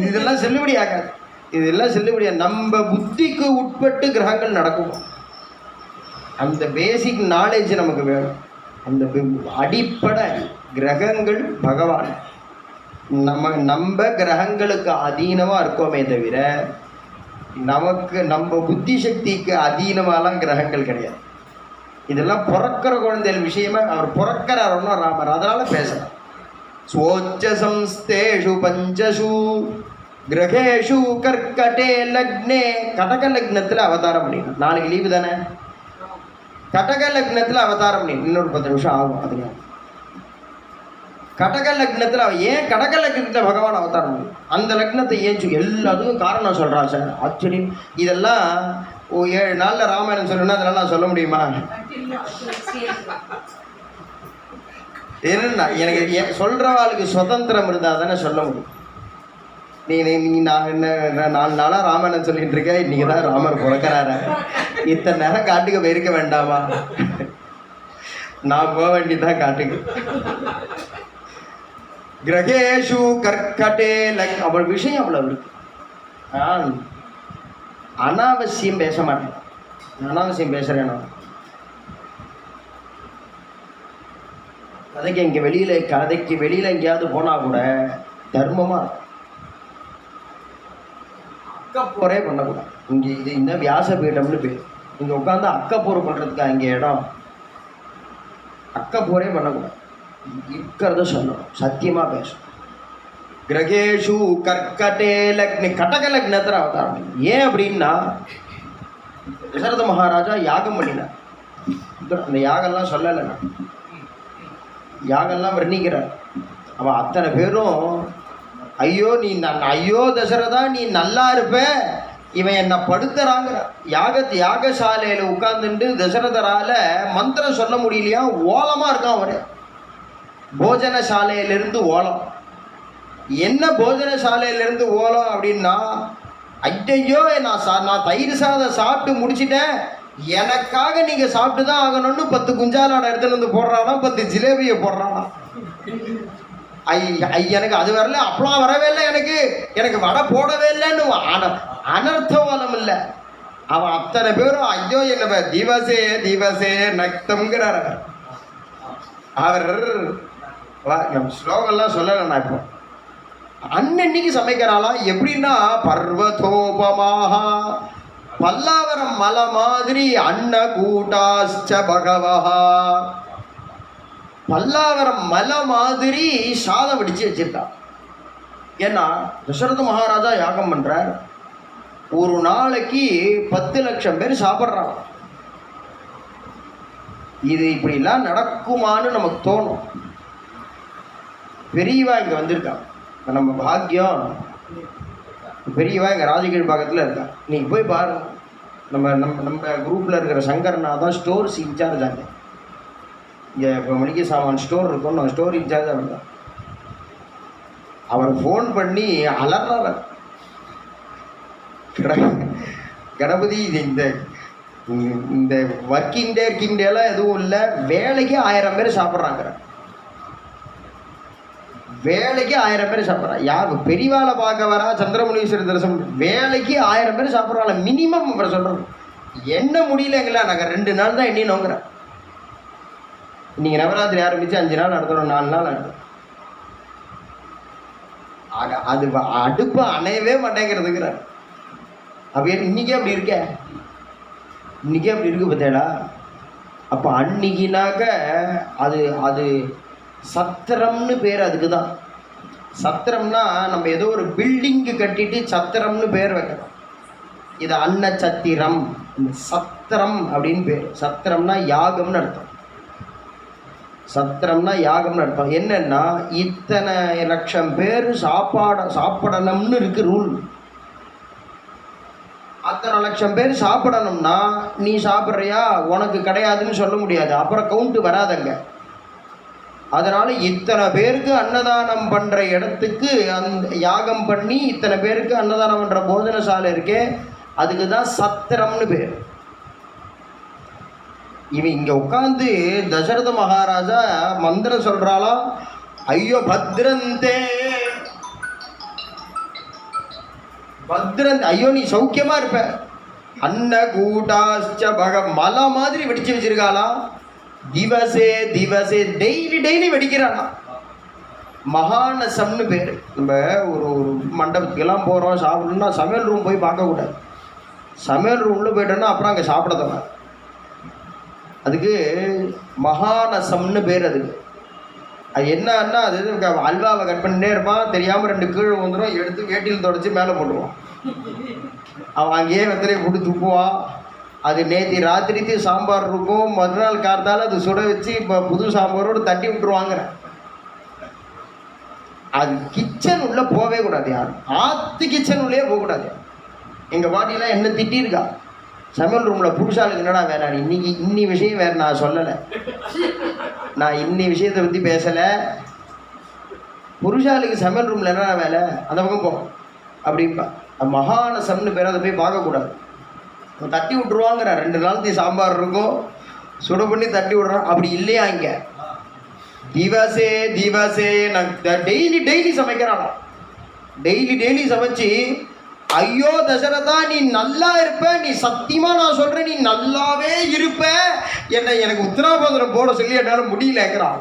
இதெல்லாம் செல்லுபடி ஆகாது. இதெல்லாம் செல்லுபடியா நம்ம புத்திக்கு உட்பட்டு கிரகங்கள் நடக்கும். அந்த பேசிக் நாலேஜ் நமக்கு வேணும். அந்த அடிப்படை கிரகங்கள் பகவான். நம்ம கிரகங்களுக்கு அதீனமாக இருக்கோமே தவிர நம்ம புத்தி சக்திக்கு அதீனமாலாம் கிரகங்கள் கிடையாது. இதெல்லாம் பிறக்கிற குழந்தைகள் விஷயமா. அவர் பிறக்கிறாருன்னா ராமர், அதனால பேசுகிறார். ஸ்வோச்ச சம்ஸ்தேஷு 5 கிரகேஷு கர்க்கடே லக்னே. கடக லக்னத்தில் அவதாரம் பண்ணிடணும். நாளைக்கு லீவு தானே. கடக லக்னத்தில் அவதாரம் பண்ணி இன்னொரு 10 நிமிஷம் ஆகும். அதுங்க கடக லக்னத்தில் ஏன் கடக லக்னத்தில் பகவான் அவதாரம் பண்ணி அந்த லக்னத்தை ஏன் எல்லாத்துக்கும் காரணம் சொல்கிறான் சார். ஆக்சுவலி இதெல்லாம் 7 நாளில் ராமாயணம் சொல்லணும்னா அதெல்லாம் நான் சொல்ல முடியுமா? என்னன்னா எனக்கு சொல்றவாளுக்கு சுதந்திரம் இருந்தால் தானே சொல்ல முடியும். நீ நான் என்ன 4 நாளாக ராமாயணம் சொல்லிட்டு இருக்கேன், இன்னைக்கு தான் ராமர் பிறக்கிறாரு, இத்தனை நேரம் காட்டுக்கு போயிருக்க வேண்டாமா? நான் போக வேண்டியதான் காட்டுக்கு. கிரகேஷு கர்க்கடே அவள் விஷயம் அவ்வளவு இருக்கு. நான் அனாவசியம் பேச மாட்டேன். அனாவசியம் பேசுறேன். கதைக்கு வெளியில எங்கேயாவது போனா கூட தர்மமா அக்கப்போரே பண்ணக்கூடாது. இங்க இது இந்த வியாசபீடம்னு பேர். இங்க உட்காந்து அக்கப்போர் பண்றதுக்கா இங்க இடம்? அக்கப்போரே பண்ணக்கூடாது. இருக்கிறத சொல்லணும், சத்தியமா பேசணும். கிரகேஷு கர்க்கடே லக்னி கடக லக்னத்துல அவதாரம். ஏன் அப்படின்னா தசரத மகாராஜா யாகம் பண்ணினார். அந்த யாகம்லாம் சொல்லலை, நான் யாகம்லாம் வர்ணிக்கிறார். அவன் அத்தனை பேரும் ஐயோ தசரதா நீ நல்லா இருப்ப, இவன் என்ன படுத்துறாங்கிற. யாகசாலையில உட்கார்ந்துட்டு தசரதரால மந்திரம் சொல்ல முடியலையா, ஓலமா இருக்கான் அவரு. போஜனசாலையிலிருந்து ஓலம். என்ன போஜனசாலையிலிருந்து ஓலம் அப்படின்னா, ஐயோ நான் தயிர் சாதம் சாப்பிட்டு முடிச்சிட்டேன், எனக்காக நீங்க சாப்பிட்டு தான் ஆகணும்னு 10 குஞ்சாலான இடத்துல இருந்து போடுறானா, 10 ஜிலேபியை போடுறானா. எனக்கு அது வரல, அப்பெல்லாம் வரவே இல்லை, எனக்கு வடை போடவே இல்லைன்னு அனர்த்தவாலம் இல்லை. அவன் அத்தனை பேரும் ஐயோ என்ன திவசே திவசே நக்தம்ங்கிறார் அவர். ஸ்லோகம்லாம் சொல்லலை நான் இப்போ. அன்னைக்கு சமைக்கிறாளாம். எப்படின்னா பர்வதோபமாக பல்லாவரம் மலை மாதிரி அன்னகூட்டாஸ்ச பகவஹா. பல்லாவரம் மலை மாதிரி சாதம் வடிச்சு வச்சிருக்கா. ஏன்னா தசரத மகாராஜா யாகம் பண்றார். ஒரு நாளைக்கு 10 லட்சம் பேர் சாப்பிட்றாங்க. இது இப்படிலாம் நடக்குமான்னு நமக்கு தோணும். பெரியவா இங்கே வந்திருக்கான், நம்ம பாக்கியம். பெரியவா இங்கே ராஜகீழ் பக்கத்தில் இருக்கா. நீங்கள் போய் பாருங்க. நம்ம குரூப்பில் இருக்கிற சங்கரனா தான் ஸ்டோர்ஸ் இன்சார்ஜ் ஆங்க. இங்கே இப்போ மளிகை சாமான் ஸ்டோர் இருக்கும், நான் ஸ்டோர் இன்சார்ஜ் அவர் தான். அவர் ஃபோன் பண்ணி அலறார். கணபதி இந்த இந்த ஒர்க்கிங் டேலாம் எதுவும் இல்லை, வேலைக்கு 1000 பேர் சாப்பிட்றாங்க. வேலைக்கு 1000 பேர் சாப்பிட்றான். யார் பெரியவாளை பார்க்க வரா, சந்திரமுனீஸ்வரர் தரிசனம், வேலைக்கு 1000 பேர் சாப்பிட்றாங்க மினிமம். அப்புறம் சொல்கிறோம் என்ன முடியலங்களா, நாங்கள் 2 நாள் தான் எண்ணி நோங்குறேன். இன்னைக்கு நவராத்திரி ஆரம்பித்து 5 நாள் நடத்தணும், 4 நாள் நடத்தணும். அது அடுப்பு அணையவே மாட்டேங்கிறதுங்கிறார். அப்போ இன்னைக்கே அப்படி இருக்க, இன்னைக்கே அப்படி இருக்கு பார்த்தேடா. அப்போ அன்னைக்குனாக்க அது அது சத்திரம்னு பேர். அதுக்கு தான் சத்திரம்னா நம்ம ஏதோ ஒரு பில்டிங்கு கட்டிட்டு சத்திரம்னு பேர் வைக்கிறோம். இது அன்னச்சத்திரம், சத்திரம் அப்படின்னு பேர். சத்திரம்னா யாகம்னு அர்த்தம். சத்திரம்னா யாகம்னு அர்த்தம். என்னன்னா இத்தனை லட்சம் பேர் சாப்பிடணும்னு இருக்கு ரூல். அத்தனை லட்சம் பேர் சாப்பிடணும்னா நீ சாப்பிட்றியா, உனக்கு கிடையாதுன்னு சொல்ல முடியாது, அப்புறம் கவுண்ட் வராதங்க. அதனால இத்தனை பேருக்கு அன்னதானம் பண்ற இடத்துக்கு அந்த யாகம் பண்ணி இத்தனை பேருக்கு அன்னதானம் பண்ற போஜனசாலை இருக்கே, அதுக்கு தான் சத்திரம்னு பேர். இவன் இங்க உட்காந்து தசரத மகாராஜா மந்திரம் சொல்றாளாம். ஐயோ பத்ரந்தே பத்ரந்த், ஐயோ நீ சௌக்கியமா இருப்ப. அன்னகூட்டாஸ்ச மலை மாதிரி வெடிச்சு வச்சிருக்காளா. திவசே திவசே டெய்லி வெடிக்கிறானா. மகாநசம்னு பேர். நம்ம ஒரு மண்டபத்துக்கெல்லாம் போகிறோம் சாப்பிடணும்னா சமையல் ரூம் போய் பார்க்கக்கூடாது. சமையல் ரூமில் போய்ட்டோன்னா அப்புறம் அங்கே சாப்பிட தோணும். அதுக்கு மகாநசம்னு பேர். அதுக்கு அது என்னன்னா, அது அல்வாவை கட் பண்ணிட்டே இருப்பான், தெரியாமல் 2 கீழே வந்துடும், எடுத்து வேட்டியில் தொடச்சி மேலே போட்டுருவான். அவன் அங்கேயே வெத்தலையை போட்டு துப்புவான். அது நேற்று ராத்திரிக்கு சாம்பார் இருக்கும், மறுநாள் காத்தால் அது சுட வச்சு இப்போ புது சாம்பாரோடு தட்டி விட்டுருவாங்கிற. அது கிச்சன் உள்ளே போகவே கூடாது. யாரும் ஆற்று கிச்சன் உள்ளே போகக்கூடாது. எங்கள் பாட்டிலாம் என்ன திட்டியிருக்கா, சமையல் ரூமில் புருஷாளுக்கு என்னடா வேலை? இன்னி விஷயம் வேறு நான் சொல்லலை, நான் இன்னி விஷயத்தை பற்றி பேசலை. புருஷாளுக்கு சமையல் ரூமில் என்னடா வேலை? அந்த பக்கம் போ அப்படின்பா. மகானசம்னு பேர், அதை போய் பார்க்கக்கூடாது. தட்டி விட்ருவாங்கிற 2 நாளைக்கு சாம்பார் இருக்கும், சுட பண்ணி தட்டி விட்றான். அப்படி இல்லையா இங்கே திவசே நான் டெய்லி சமைக்கிறானோ, டெய்லி சமைச்சு, ஐயோ தசரதா நீ நல்லா இருப்ப, நீ சத்தியமா நான் சொல்றேன் நீ நல்லாவே இருப்ப, எனக்கு உத்தராபோதனம் போட சொல்லி என்னால் முடியலங்கிறான்.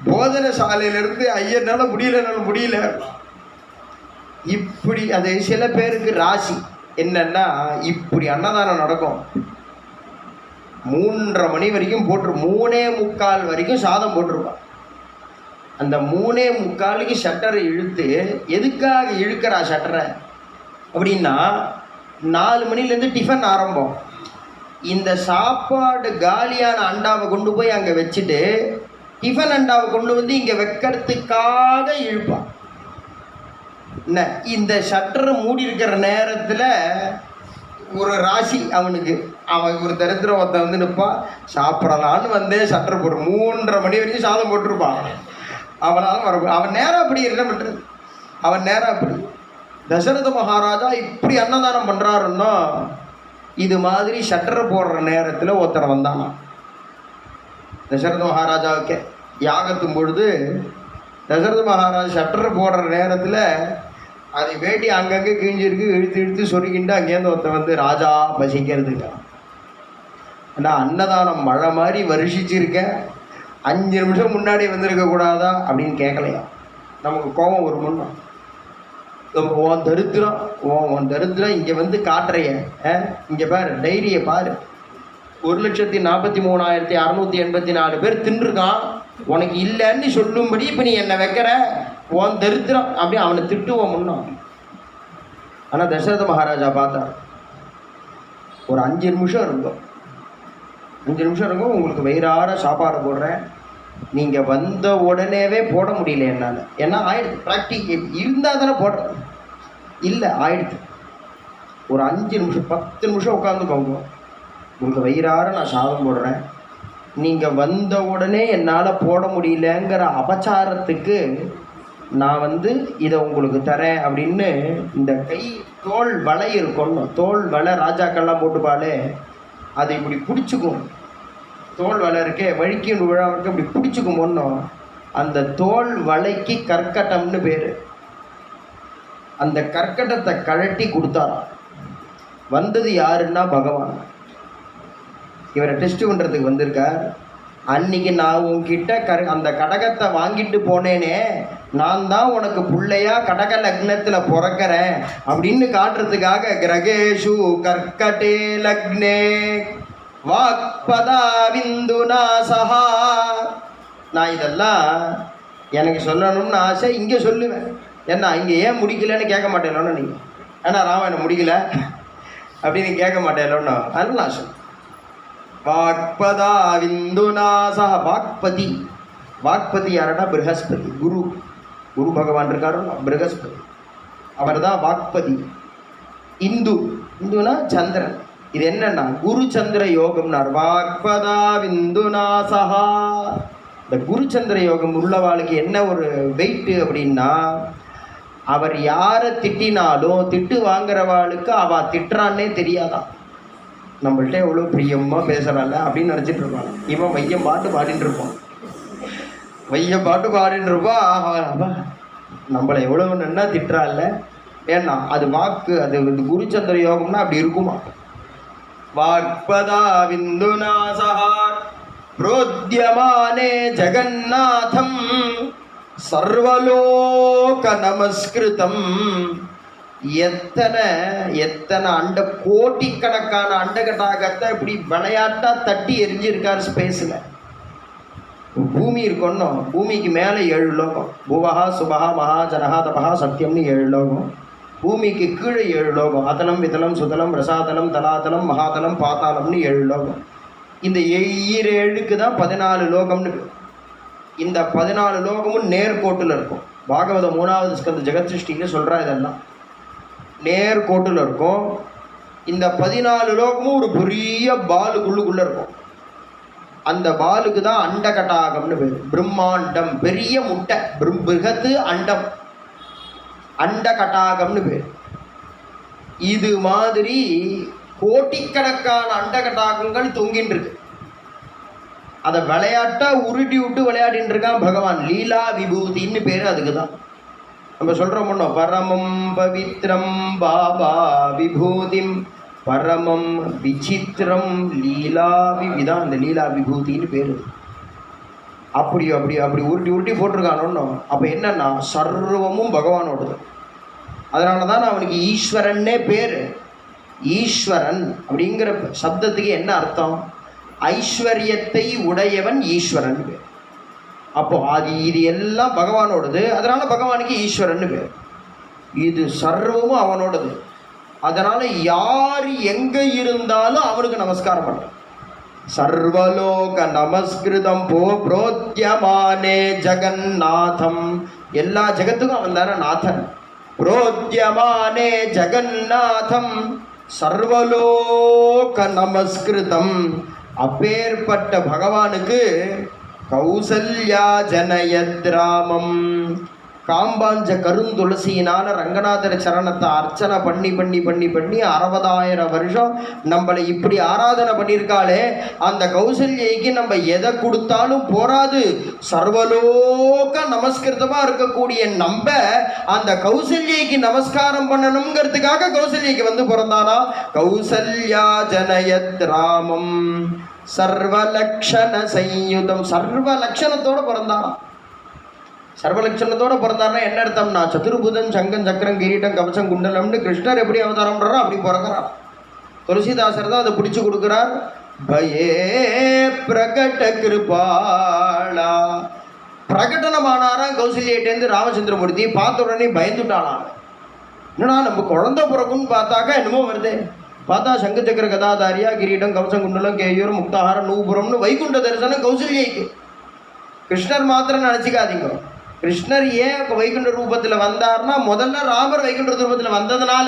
போதன சாலையிலிருந்து ஐயனால முடியல. இப்படி அது சில பேருக்கு ராசி என்னன்னா, இப்படி அன்னதானம் நடக்கும். 3:30 மணி வரைக்கும் 3:45 வரைக்கும் சாதம் போட்டிருப்பான். அந்த 3:45க்கு ஷட்டரை இழுத்து, எதுக்காக இழுக்கிறா ஷட்டரை அப்படின்னா, 4 மணிலேருந்து டிஃபன் ஆரம்பம். இந்த சாப்பாடு காலியான அண்டாவை கொண்டு போய் அங்கே வச்சுட்டு டிஃபன் அண்டாவை கொண்டு வந்து இங்கே வைக்கிறதுக்காக இழுப்பான். என்ன, இந்த ஷட்டர் மூடி இருக்கிற நேரத்தில் ஒரு ராசி அவனுக்கு, அவன் ஒரு தரித்திரம் ஒருத்தன் வந்து நிற்பான், சாப்பிடலான்னு வந்தே ஷட்டர் போட்டு 3:30 மணி வரைக்கும் சாதம் போட்டிருப்பான். அவனால் அவன் நேரம் அப்படி என்ன பண்ணுறது, அவன் நேரம் அப்படி. தசரத மகாராஜா இப்படி அன்னதானம் பண்ணுறாருன்னா, இது மாதிரி ஷட்டர் போடுற நேரத்தில் ஒருத்தர் வந்தானா தசரத மகாராஜாவுக்கு யாகத்தும் பொழுது. தசரத மகாராஜா ஷட்டர் போடுற நேரத்தில் அது வேட்டி அங்கங்கே கிழிஞ்சிருக்கு, இழுத்து சொருகிண்டு அங்கேருந்து ஒருத்தன் வந்து, ராஜா பசிக்கிறதுங்க, ஏன்னா அன்னதானம் மழை மாதிரி வருஷிச்சிருக்கேன், 5 நிமிஷம் முன்னாடி வந்திருக்க கூடாதா அப்படின்னு கேட்கலையா? நமக்கு கோபம் ஒரு முன்னும், உன் தரித்திரம் இங்கே வந்து காட்டுறைய, இங்கே பாரு, டைரியை பாரு, 1,43,684 பேர் தின்றுருக்கான், உனக்கு இல்லைன்னு சொல்லும்படி இப்போ நீ என்னை வைக்கிற, உன் தரித்திரம் அப்படி அவனை திட்டுவோம் முன்னோம். ஆனால் தசரத மகாராஜா பார்த்தார், ஒரு 5 நிமிஷம் இருக்கும், உங்களுக்கு வயிறார சாப்பாடு போடுறேன், நீங்கள் வந்த உடனேவே போட முடியல என்னால், ஏன்னா ஆயிடுச்சு, ப்ராக்டிக் இருந்தால் தானே போடுறது, இல்லை ஆயிடுச்சு, ஒரு 5 நிமிஷம் 10 நிமிஷம் உட்காந்துக்கோங்க, உங்களுக்கு வயிறார நான் சாதம் போடுறேன், நீங்கள் வந்த உடனே என்னால் போட முடியலங்கிற அபச்சாரத்துக்கு நான் வந்து இதை உங்களுக்கு தரேன் அப்படின்னு இந்த தோல் வலை இருக்கணும், தோல் வலை ராஜாக்கள்லாம் போட்டுப்பாலே, அதை இப்படி பிடிச்சிக்கும், தோல் வலை இருக்கே வழுக்கி விழாவுக்கு இப்படி பிடிச்சிக்கும் ஒன்றும், அந்த தோல் வலைக்கு கற்கட்டம்னு பேர். அந்த கற்கட்டத்தை கழட்டி கொடுத்தாராம். வந்தது யாருன்னா பகவான். இவரை டெஸ்ட் பண்ணுறதுக்கு வந்திருக்கார். அன்னைக்கு நான் உன்கிட்ட அந்த கடகத்தை வாங்கிட்டு போனேனே, நான் தான் உனக்கு பிள்ளையா கடக லக்னத்தில் பிறக்கிறேன் அப்படின்னு காட்டுறதுக்காக, கிரகேஷு கர்க்கடே லக்னே வாக்பதா விந்துனா சஹா, நான் இதெல்லாம் எனக்கு சொல்லணும்னு ஆசை, இங்கே சொல்லுவேன். ஏன்னா இங்கே ஏன் முடிக்கலன்னு கேட்க மாட்டேனோன்னு நீங்கள், ஏன்னா ராமாயணம் முடிக்கல அப்படின்னு கேட்க மாட்டேனோன்னு, அதனால நான் சொல்ல வாக்பதா விந்துநாசா. வாக்பதி யாருன்னா ப்ரஹஸ்பதி, குரு பகவான் இருக்காரு, ப்ரஹஸ்பதி அவர் தான் வாக்பதி. இந்துனா சந்திரன். இது என்னன்னா குரு சந்திர யோகம்னார். வாக்பதா விந்துநாசா. இந்த குரு சந்திர யோகம் உள்ளவாளுக்கு என்ன ஒரு வெயிட்டு அப்படின்னா, அவர் யாரை திட்டினாலும் திட்டு வாங்குறவாளுக்கு அவள் திட்டுறான்னே தெரியாதான். நம்மள்கிட்ட எவ்வளோ பிரியமாக பேசுகிறாள் அப்படின்னு நினச்சிட்டு இருப்பான். இவன் வையம் பாட்டு பாடின்னு இருப்பான், ஆஹா நம்மளை எவ்வளோ நன்னா திட்டுறாள். ஏன்னா அது வாக்கு, அது குருச்சந்திர யோகம்னா அப்படி இருக்குமா. வாக்பதா விந்துநாசா ப்ரோத்யமானே ஜெகநாதம் சர்வலோக நமஸ்கிருதம். எத்தனை கோட்டிக்கணக்கான அண்டகட்டாகத்தை இப்படி விளையாட்டா தட்டி எரிஞ்சிருக்கார் ஸ்பேஸில். பூமி இருக்கணும், பூமிக்கு மேலே 7 லோகம், பூவகா சுபகா மகா ஜனகா தபகா சத்தியம்னு 7 லோகம். பூமிக்கு கீழே 7 லோகம், அதலம் விதலம் சுதலம் ரசாதலம் தலாதலம் மகாதலம் பாத்தாளம்னு 7 லோகம். இந்த 7க்கு தான் 14 லோகம்னு. இந்த 14 லோகமும் நேர்கோட்டில் இருக்கும். பாகவத 3வது ஸ்கந்த ஜெகத் சிருஷ்டின்னு சொல்கிறா, இதெல்லாம் நேர்கோட்டில் இருக்கும். இந்த 14 லோகமும் ஒரு பெரிய பாலுக்குள்ளுக்குள்ள இருக்கும். அந்த பாலுக்கு தான் அண்டகட்டாகம்னு பேர். பிரம்மாண்டம், பெரிய முட்டை, பிருகத்து அண்டம், அண்டகட்டாகம்னு பேர். இது மாதிரி கோட்டிக்கணக்கான அண்டகட்டாகங்கள் தொங்கின்னு இருக்கு. அதை விளையாட்டா உருட்டி விட்டு விளையாடின்னு இருக்கான் பகவான். லீலா விபூதின்னு பேர் அதுக்கு தான். நம்ம சொல்கிறோம் முன்னோ, பரமம் பவித்ரம் பாபா விபூதிம் பரமம் விசித்திரம் லீலா விதான் அந்த லீலா விபூதின்னு பேர். அப்படி அப்படி அப்படி உருட்டி உருட்டி போட்டிருக்கானோ. அப்போ என்னன்னா சர்வமும் பகவானோடது. அதனால தான் அவனுக்கு ஈஸ்வரன்னே பேர். ஈஸ்வரன் அப்படிங்கிற சப்தத்துக்கு என்ன அர்த்தம்? ஐஸ்வர்யத்தை உடையவன் ஈஸ்வரன் பேர். அப்போ இது எல்லாம் பகவானோடது. அதனால பகவானுக்கு ஈஸ்வரன் பேர். இது சர்வமும் அவனோடது. அதனால யார் எங்க இருந்தாலும் அவனுக்கு நமஸ்காரம் பண்றான். சர்வலோக நமஸ்கிருதம் புரோத்யமானே ஜெகநாதம். எல்லா ஜெகத்துக்கும் அவன் தானே நாதன். புரோத்யமானே ஜெகநாதம் சர்வலோக நமஸ்கிருதம். அப்பேற்பட்ட பகவானுக்கு கௌசல்யா ஜனயத்ராமம். காம்பாஞ்ச கருந்துளசியினால ரங்கநாதர் சரணத்தை அர்ச்சனை பண்ணி பண்ணி பண்ணி பண்ணி 60,000 வருஷம் நம்மளை இப்படி ஆராதனை பண்ணியிருக்காளே, அந்த கௌசல்யைக்கு நம்ம எதை கொடுத்தாலும் போராது. சர்வலோக நமஸ்கிருதமாக இருக்கக்கூடிய நம்ம அந்த கௌசல்யைக்கு நமஸ்காரம் பண்ணணுங்கிறதுக்காக கௌசல்யைக்கு வந்து பிறந்தானா. கௌசல்யா ஜனயத் ராமம் சர்வலக்ஷண சயுதம். சர்வலக்ஷணத்தோடு பிறந்தானா. சர்வலட்சணத்தோடு பிறந்தாருன்னா என்ன அர்த்தம்னா, சதுர்புதன் சங்கம் சக்கரம் கிரீட்டம் கவசம் குண்டலம்னு கிருஷ்ணர் எப்படி அவதாரம் பண்ணுறாரோ அப்படி பிறக்கிறார். துளசிதாசர் தான் அதை பிடிச்சி கொடுக்குறார். பயே பிரகட கிருபாளா. பிரகடனமானாராம் கௌசல்யேட்டேருந்து ராமச்சந்திரமூர்த்தி. பார்த்த உடனே பயந்துட்டானான். என்னன்னா நம்ம குழந்தை பிறக்குன்னு பார்த்தாக்கா என்னமோ வருது. பார்த்தா சங்கு சக்கர கதாதாரியா கிரீடம் கவசம் குண்டலம் கேயூர் முக்தாஹாரம் நூபுரம்னு வைகுண்ட தரிசனம் கௌசல்யைக்கு. கிருஷ்ணர் மாத்திரம் நினச்சிக்காதீங்க. கிருஷ்ணர் ஏன் வைகுண்ட ரூபத்தில் வந்தார்னா, முதல்ல ராமர் வைகுண்ட ரூபத்தில் வந்ததுனால.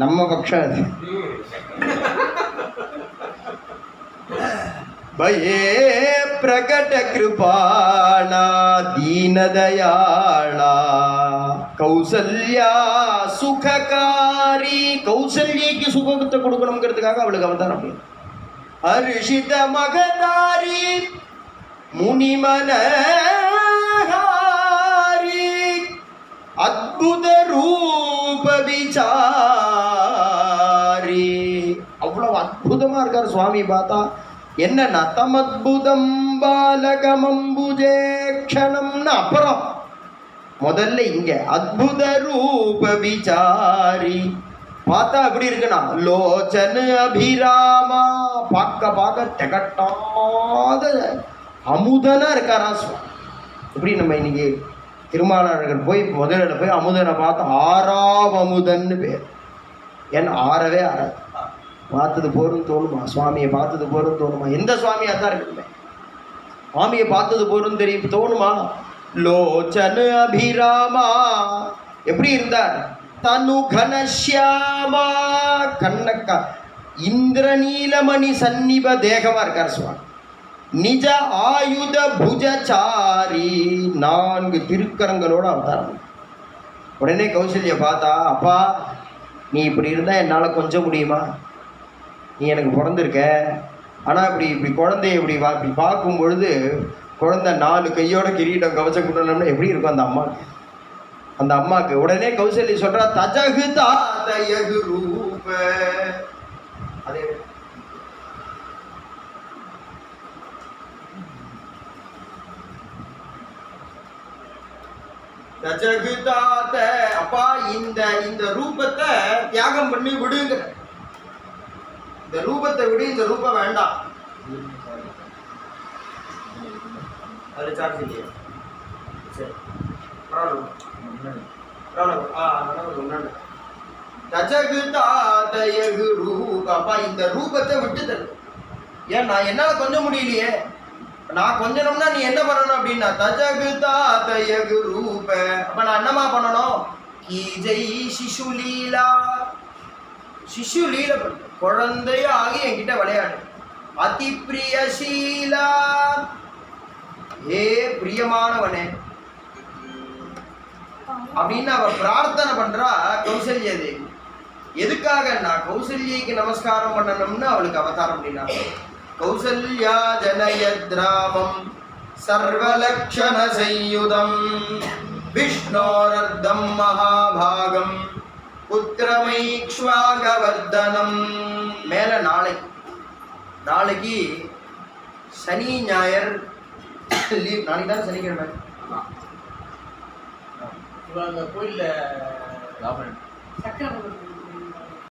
நம்ம பக்ஷம் அது. பயே பிரகட கிருபாணா தீனதயாளா கௌசல்யா சுககாரி. கௌசல்யக்கு சுகத்தை கொடுக்கணுங்கிறதுக்காக அவளுக்கு அவதாரம். ஹர்ஷித மகதாரி முனிமனஹாரி அத்புத ரூப விசாரி. அவ்வளவு அற்புதமா இருக்கார் சுவாமி. பார்த்தா என்ன நதமத்புதம் பாலகமம்புஜேக்ஷணம்னு அப்புறம் முதல்ல இங்க அத்புத ரூப விசாரி. பார்த்தா எப்படி இருக்குன்னா லோச்சனு அபிராமா. பார்க்க பார்க்க திகட்டாத அமுதனா இருக்காரா சுவாமி. எப்படி நம்ம இன்னைக்கு திருமாலாளர்கள் போய் முதலில் போய் அமுதனை பார்த்து ஆறாவ அமுதன்னு பேர். ஏன்னா ஆறவே ஆறாது. பார்த்தது போரும் தோணுமா? சுவாமியை பார்த்தது போரும் தோணுமா? எந்த சுவாமியாக தான் இருக்குமே, சுவாமியை பார்த்தது போரும் தெரியும் தோணுமா? லோச்சனு அபிராமா. எப்படி இருந்தார்? தனு கனஷ்யாமா. கண்ணக்கா இந்திரநீலமணி சந்நிப தேகமா இருக்கார் சுவாமி. நிஜ ஆயுத புஜசாரி. 4 திருக்கரங்களோட அவதாரம். உடனே கௌசல்யா பார்த்தா, அப்பா நீ இப்படி இருந்தால் என்னால் கொஞ்சம் முடியுமா? நீ எனக்கு பிறந்திருக்க, ஆனால் இப்படி குழந்தைய இப்படி பார்க்கும் பொழுது குழந்தை 4 கையோட கிரீடம் கவசம் கொடுக்கணும்னா எப்படி இருக்கும் அந்த அம்மாவுக்கு. உடனே கௌசல்யா சொல்றா, தஜகு தாதயகு ரூப. அதே தஜகுதாத. அப்பா இந்த ரூபத்தை தியாகம் பண்ணி விடுங்க. இந்த ரூபத்தை விடு, இந்த ரூபம் வேண்டாம். அது சார்ஜ் இல்லையா? சரி தஜகுதாதயகு ரூப. அப்பா இந்த ரூபத்தை விட்டு தரு. ஏன் நான் என்னால கொஞ்சம் முடியலையே, நான் கொஞ்சம்னா நீ என்ன பண்ணணும் அப்படின்னா தஜகுதாதயகு ரூப. அப்ப நான் என்னமா பண்ணணும்? கீஜை சிசுலீலா. சிசு லீல பண்ணு, குழந்தையாகி என்கிட்ட விளையாடு. அதி பிரியசீலா, ஏ பிரியமானவனே அப்படின்னு அவ பிரார்த்தனை பண்றா கௌசல்யா தேவி. எதுக்காகன்னா கௌசல்யக்கு நமஸ்காரம் பண்ணணும்னு அவளுக்கு அவதாரம் அப்படின்னா. கௌசல்யா ஜனயத்ராமம் சர்வலக்ஷண சையுதம் விஷ்ணோரர்தம் மகாபாகம் புத்திரமைக்ஷ்வாகவர்தனம். மேல நாளைக்கு சனி ஞாயிறு லீவ். நாளைக்கு தான் சனிக்கிழமை. கோயில்ல சக்கரை